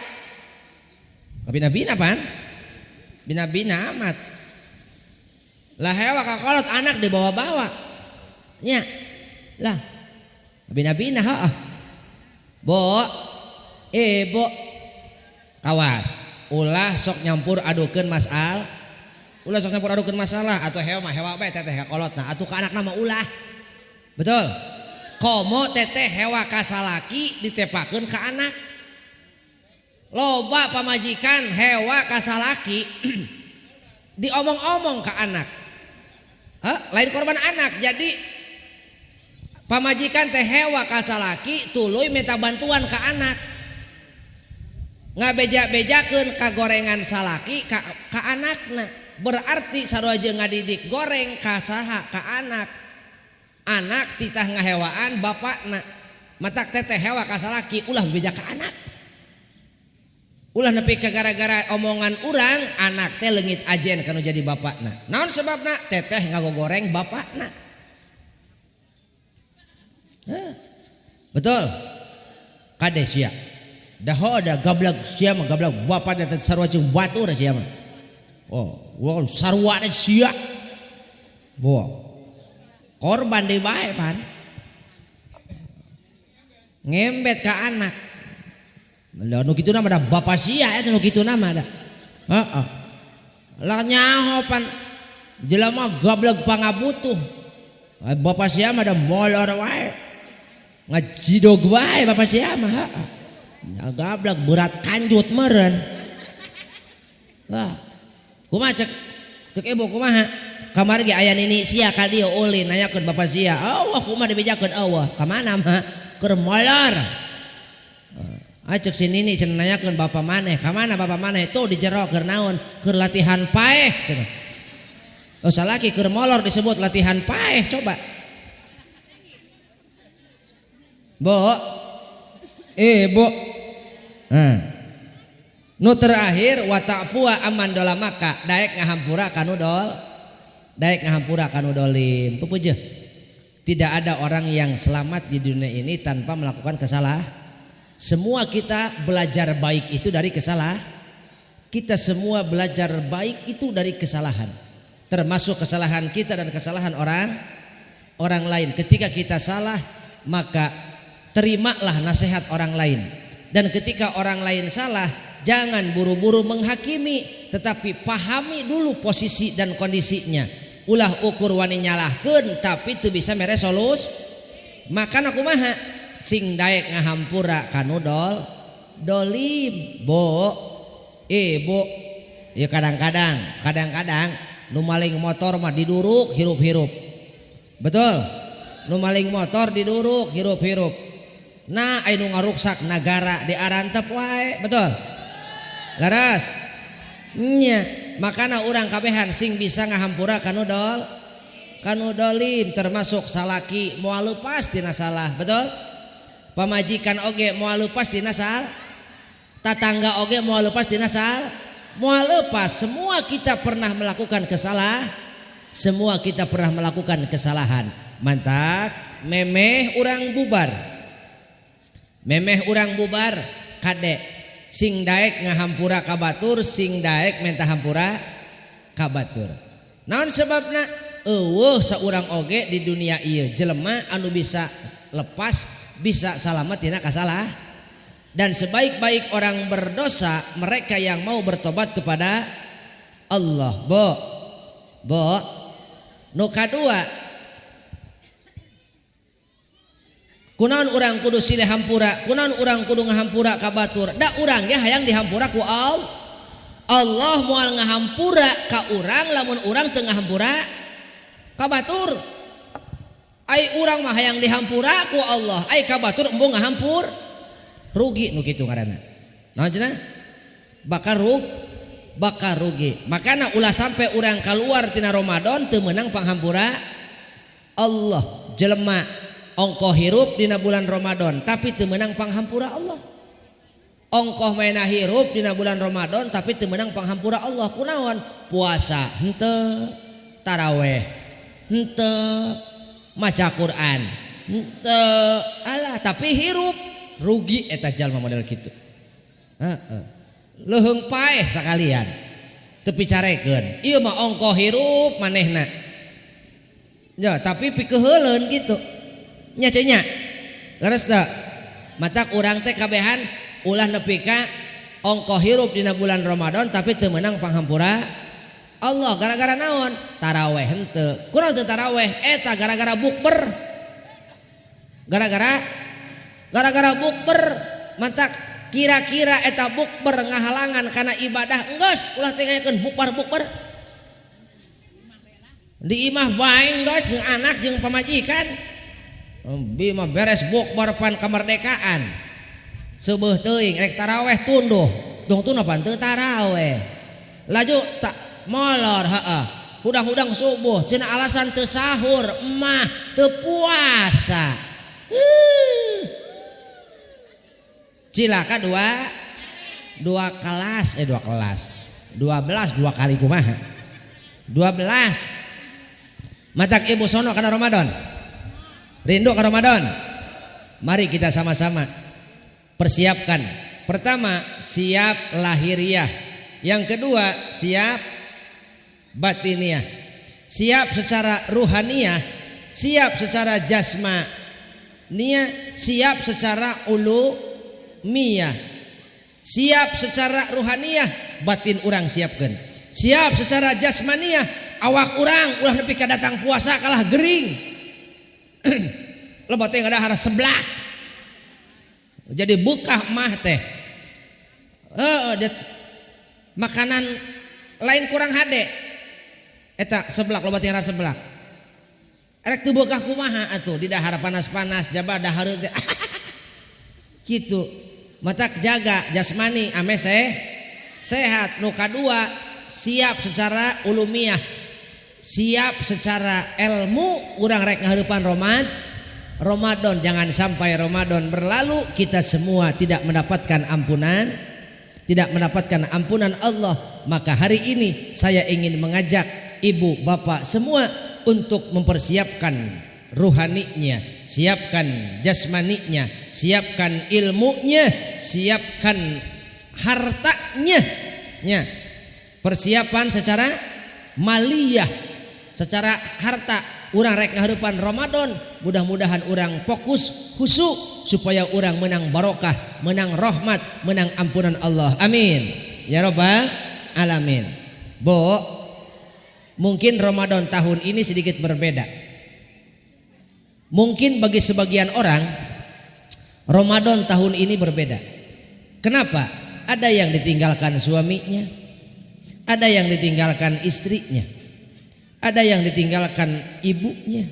Kabina-bina pan? Bina-bina amat. Lah hewa ka kolot anak dibawa-bawa. Nya. Lah. Bina-bina heuh. Bo. Bo. Awas. Ulah sok nyampur adukeun masal. Ulah sok nyampur adukeun masalah atau hewa bae teteh ka kolotna atuh ka anakna mah ulah. Betul. Komo teteh hewa ka salaki ditepakeun ka anak. Loba pamajikan hewa ka salaki diomong-omong ka anak. Lain korban anak. Jadi pamajikan teh hewa ka salaki tuluy minta bantuan ka anak. Ngabeja-bejakeun ka gorengan salaki ka anakna. Berarti sarua jeung ngadidik goreng ka saha ka anak. Anak titah ngahewaan bapakna. Matak teteh hewa ka salaki ulah beja ka anak. Ulah nepi ka gara-gara omongan urang anak teh leungit ajen kanu jadi bapakna. Naon sebabna? Teteh ngagogoreng bapakna. Betul. Kade sia. Dahoda gablak sia mah gablak bapakna teh sarua jeung batur sia mah. Wow, sarua teh sia. Korban deui bae pan. Ngembet ka anak. Nu kituna mah da bapa sia eta nu kituna mah da. Heeh. Lah nyaho pan jelema gablek pangabutuh. Bapa sia mah da molor wae. Ngajidog wae bapa sia mah heeh. Gablek berat kanjut meureun. Wah. Kumaha cek ibu kumaha? Kamari ge aya nini sia ka dieu ulin nanyakeun bapa sia. Allah kumaha dibejakeun Allah? Ka mana mah? Keur molor. Acek si nini cenah nanyakeun bapa maneh. Ka mana bapa maneh? Tuh di jero keur naon? Keur latihan paeh cenah. Oh salaki keur molor disebut latihan paeh coba. Bo. Bo. Nu terakhir wa ta'fuwa amman dolamaka daek ngahampura kanu dol. Daek ngahampura kanu dolim. Pupujeun. Tidak ada orang yang selamat di dunia ini tanpa melakukan kesalahan. Semua kita belajar baik itu dari kesalahan. Kita semua belajar baik itu dari kesalahan. Termasuk kesalahan kita dan kesalahan orang lain. Ketika kita salah, maka terimalah nasihat orang lain. Dan ketika orang lain salah, jangan buru-buru menghakimi, tetapi pahami dulu posisi dan kondisinya. Ulah ukur wani nyalahkeun tapi teu bisa mere solus. Makana kumaha? Sing daek ngahampura kanu dolim. Bo, ya kadang-kadang nu maling motor mah diduruk hirup-hirup. Betul? Nu maling motor diduruk hirup-hirup. Nah, anu ngaruksak negara diarantep wae, betul? Laras. Nya, makana urang kabehan sing bisa ngahampura kanu dolim termasuk salaki moal leupas tina salah, betul? Pamajikan oge moal leupas tina salah. Tatangga oge moal leupas tina salah. Moal leupas, semua kita pernah melakukan kesalahan. Mantak memeh urang bubar kade sing daek ngahampura ka batur, sing daek minta hampura ka batur. Naon sebabna? Eueuh saurang oge di dunia ieu jelema anu bisa lepas, bisa salamet tina kasalah. Dan sebaik-baik orang berdosa mereka yang mau bertobat kepada Allah. Bo nu kadua, kunaon urang kudu silih hampura, kunaon urang kudu ngahampura ka batur. Da urang ge hayang dihampura ku Allah moal ngahampura ka urang lamun urang teu ngahampura ka batur. Ai urang mah hayang dihampura ku Allah, ai ka batur embung ngahampur. Rugi nu kitu ngaranna. Naon cenah? Bakal rugi. Makana ulah sampai urang keluar tina Ramadan teu meunang panghampura Allah. Jelema ongkoh hirup dina bulan Ramadan tapi teu meunang panghampura Allah. Ongkoh maena hirup dina bulan Ramadan tapi teu meunang panghampura Allah. Kunaon? Puasa henteu, taraweh henteu, maca Quran henteu, alah tapi hirup. Rugi eta jalma model kitu. Leuheung paeh sakalian. Teu picarekeun. Ieu mah ongkoh hirup manehna. Ya, tapi pikeun heuleun kitu. Nya cenah. Leres teu? Matak urang teh kabehan ulah nepi ka ongkoh hirup dina bulan Ramadan tapi teu meunang panghampura Allah. Gara-gara naon? Taraweh henteu. Kunaon teu taraweh? Eta gara-gara bukber. Gara-gara bukber, mantak kira-kira eta bukber ngahalangan karena ibadah enggeus ulah tengakeun bukber. Di imah bae enggeus jeung anak jeung pamajikan. Bi mah beres bukber pan kemerdekaan. Seubeut teuing rek taraweh tunduh. Tungtuna pan teu taraweh. Laju tak molor heeh. Hudang-hudang subuh cenah alasan teu sahur, emah teu puasa. Cilaka dua kelas 12 dua kali kumaha 12 matak ibu sono kana Ramadan rindu ka Ramadan. Mari kita sama-sama persiapkan. Pertama siap lahiriah, yang kedua siap batiniah, siap secara ruhaniah, siap secara jasmaniah, siap secara miyah. Siap secara ruhaniah, batin urang siapkeun. Siap secara jasmaniah, awak urang ulah nepi ka datang puasa kalah gering. Loba teh ngadahar seblak. Jadi bekah mah teh. Makanan lain kurang hade. Eta seblak loba teh ngadahar seblak. Erek teu bekah kumaha atuh di dahar panas-panas jaba dahar teh. Kitu. Matak jaga jasmani ame sehat. Nu kadua siap secara ulumiyah, siap secara ilmu. Urang rek ngaheurepan Ramadan. Jangan sampai Ramadan berlalu kita semua tidak mendapatkan ampunan Allah. Maka hari ini saya ingin mengajak ibu bapak semua untuk mempersiapkan ruhaninya, siapkan jasmaninya, siapkan ilmunya, siapkan hartanya. Persiapan secara maliyah, secara harta urang rek ngahareupan Ramadan, mudah-mudahan urang fokus khusyuk supaya urang menang barokah, menang rahmat, menang ampunan Allah. Amin ya rabbal alamin. Bo, mungkin Ramadan tahun ini sedikit berbeda. Mungkin bagi sebagian orang Ramadan tahun ini berbeda. Kenapa? Ada yang ditinggalkan suaminya, ada yang ditinggalkan istrinya, ada yang ditinggalkan ibunya,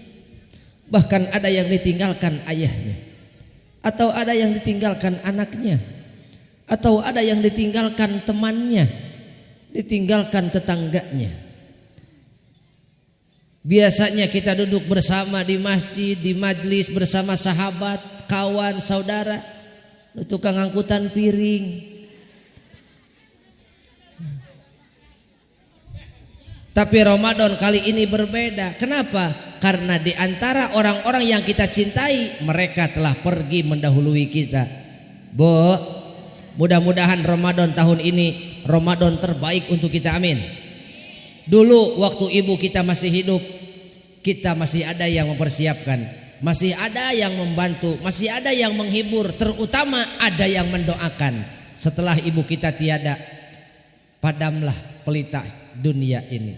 bahkan ada yang ditinggalkan ayahnya, atau ada yang ditinggalkan anaknya, atau ada yang ditinggalkan temannya, ditinggalkan tetangganya. Biasanya kita duduk bersama di masjid, di majlis bersama sahabat, kawan, saudara, tukang angkutan piring. Tapi Ramadan kali ini berbeda. Kenapa? Karena di antara orang-orang yang kita cintai, mereka telah pergi mendahului kita. Bu, mudah-mudahan Ramadan tahun ini Ramadan terbaik untuk kita. Amin. Dulu waktu ibu kita masih hidup, kita masih ada yang mempersiapkan, masih ada yang membantu, masih ada yang menghibur, terutama ada yang mendoakan. Setelah ibu kita tiada, padamlah pelita dunia ini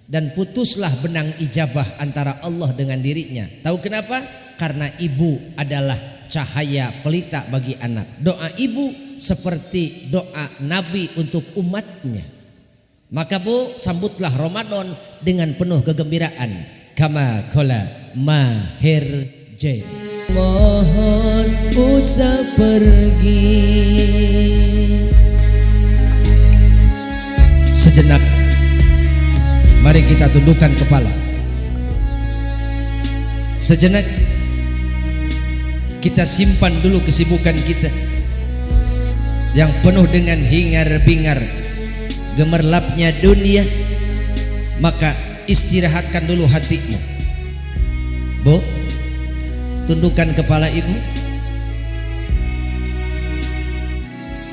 dan putuslah benang ijabah antara Allah dengan dirinya. Tahu kenapa? Karena ibu adalah cahaya pelita bagi anak. Doa ibu seperti doa Nabi untuk umatnya. Maka Bu, sambutlah Ramadan dengan penuh kegembiraan. Kama qala Mahir J. Mohon usah pergi. Sejenak mari kita tundukkan kepala. Sejenak kita simpan dulu kesibukan kita yang penuh dengan hingar-bingar gemerlapnya dunia. Maka istirahatkan dulu hatimu. Bu, tundukkan kepala ibu.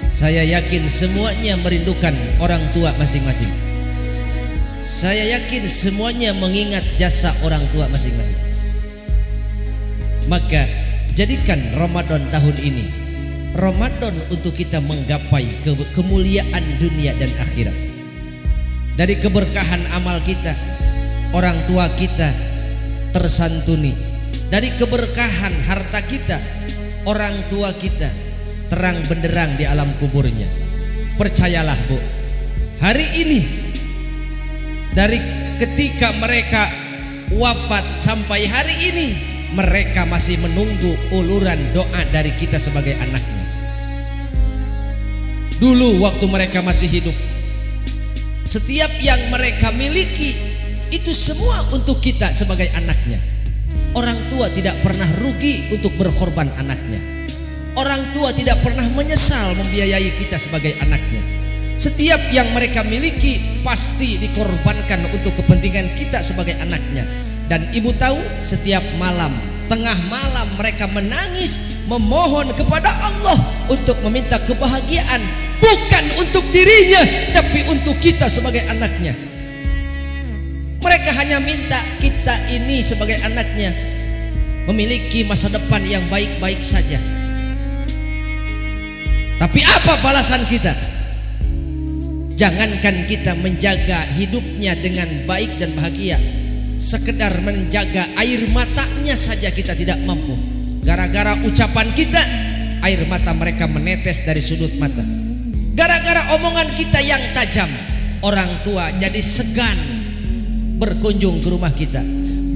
Saya yakin semuanya merindukan orang tua masing-masing. Saya yakin semuanya mengingat jasa orang tua masing-masing. Maka jadikan Ramadan tahun ini Ramadan untuk kita menggapai kemuliaan dunia dan akhirat. Dari keberkahan amal kita, orang tua kita tersantuni. Dari keberkahan harta kita, orang tua kita terang benderang di alam kuburnya. Percayalah Bu, hari ini dari ketika mereka wafat sampai hari ini, mereka masih menunggu uluran doa dari kita sebagai anaknya. Dulu waktu mereka masih hidup, setiap yang mereka miliki itu semua untuk kita sebagai anaknya. Orang tua tidak pernah rugi untuk berkorban anaknya. Orang tua tidak pernah menyesal membiayai kita sebagai anaknya. Setiap yang mereka miliki pasti dikorbankan untuk kepentingan kita sebagai anaknya. Dan ibu tahu, setiap malam, tengah malam mereka menangis memohon kepada Allah untuk meminta kebahagiaan, bukan untuk dirinya tapi untuk kita sebagai anaknya. Mereka hanya minta kita ini sebagai anaknya memiliki masa depan yang baik-baik saja. Tapi apa balasan kita? Jangankan kita menjaga hidupnya dengan baik dan bahagia, sekedar menjaga air matanya saja kita tidak mampu. Gara-gara ucapan kita, air mata mereka menetes dari sudut mata. Gara-gara omongan kita yang tajam, orang tua jadi segan berkunjung ke rumah kita.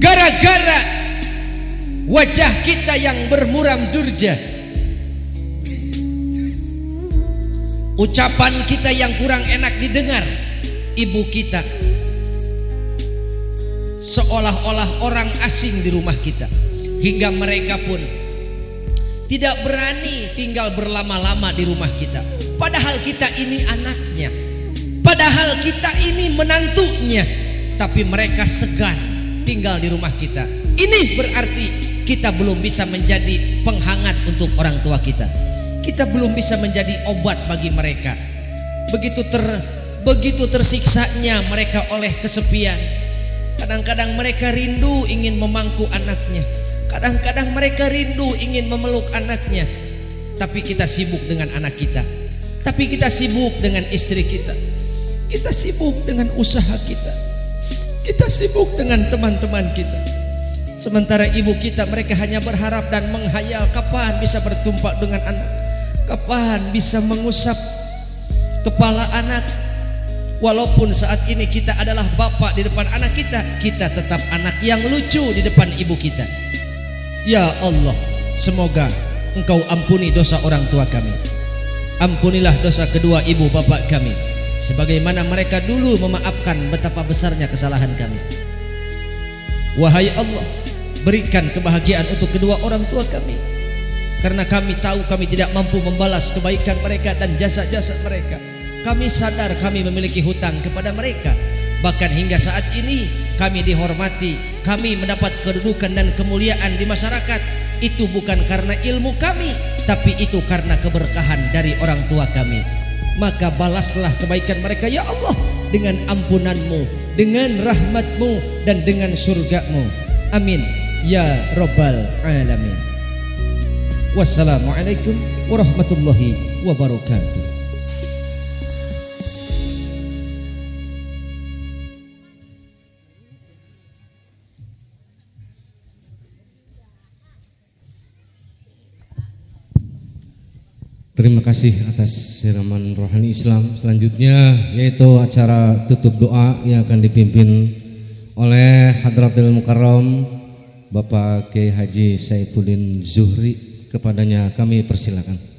Gara-gara wajah kita yang bermuram durja, ucapan kita yang kurang enak didengar, ibu kita seolah-olah orang asing di rumah kita. Hingga mereka pun tidak berani tinggal berlama-lama di rumah kita. Padahal kita ini anaknya, padahal kita ini menantunya, tapi mereka segan tinggal di rumah kita. Ini berarti kita belum bisa menjadi penghangat untuk orang tua kita. Kita belum bisa menjadi obat bagi mereka. Begitu tersiksanya mereka oleh kesepian. Kadang-kadang mereka rindu ingin memangku anaknya. Kadang-kadang mereka rindu ingin memeluk anaknya. Tapi kita sibuk dengan anak kita. Tapi kita sibuk dengan istri kita. Kita sibuk dengan usaha kita. Kita sibuk dengan teman-teman kita. Sementara ibu kita mereka hanya berharap dan menghayal kapan bisa bertumpak dengan anak, kapan bisa mengusap kepala anak. Walaupun saat ini kita adalah bapak di depan anak kita, kita tetap anak yang lucu di depan ibu kita. Ya Allah, semoga Engkau ampuni dosa orang tua kami. Ampunilah dosa kedua ibu bapak kami, sebagaimana mereka dulu memaafkan betapa besarnya kesalahan kami. Wahai Allah, berikan kebahagiaan untuk kedua orang tua kami, karena kami tahu kami tidak mampu membalas kebaikan mereka dan jasa-jasa mereka. Kami sadar kami memiliki hutang kepada mereka. Bahkan hingga saat ini kami dihormati, kami mendapat kedudukan dan kemuliaan di masyarakat. Itu bukan karena ilmu kami, tapi itu karena keberkahan dari orang tua kami. Maka balaslah kebaikan mereka ya Allah dengan ampunan-Mu, dengan rahmat-Mu, dan dengan surga-Mu. Amin ya Rabbal Alamin. Wassalamualaikum warahmatullahi wabarakatuh. Terima kasih atas siraman rohani Islam. Selanjutnya yaitu acara tutup doa yang akan dipimpin oleh Hadratil Mukarram Bapak Kiai Haji Saifuddin Zuhri. Kepadanya kami persilakan.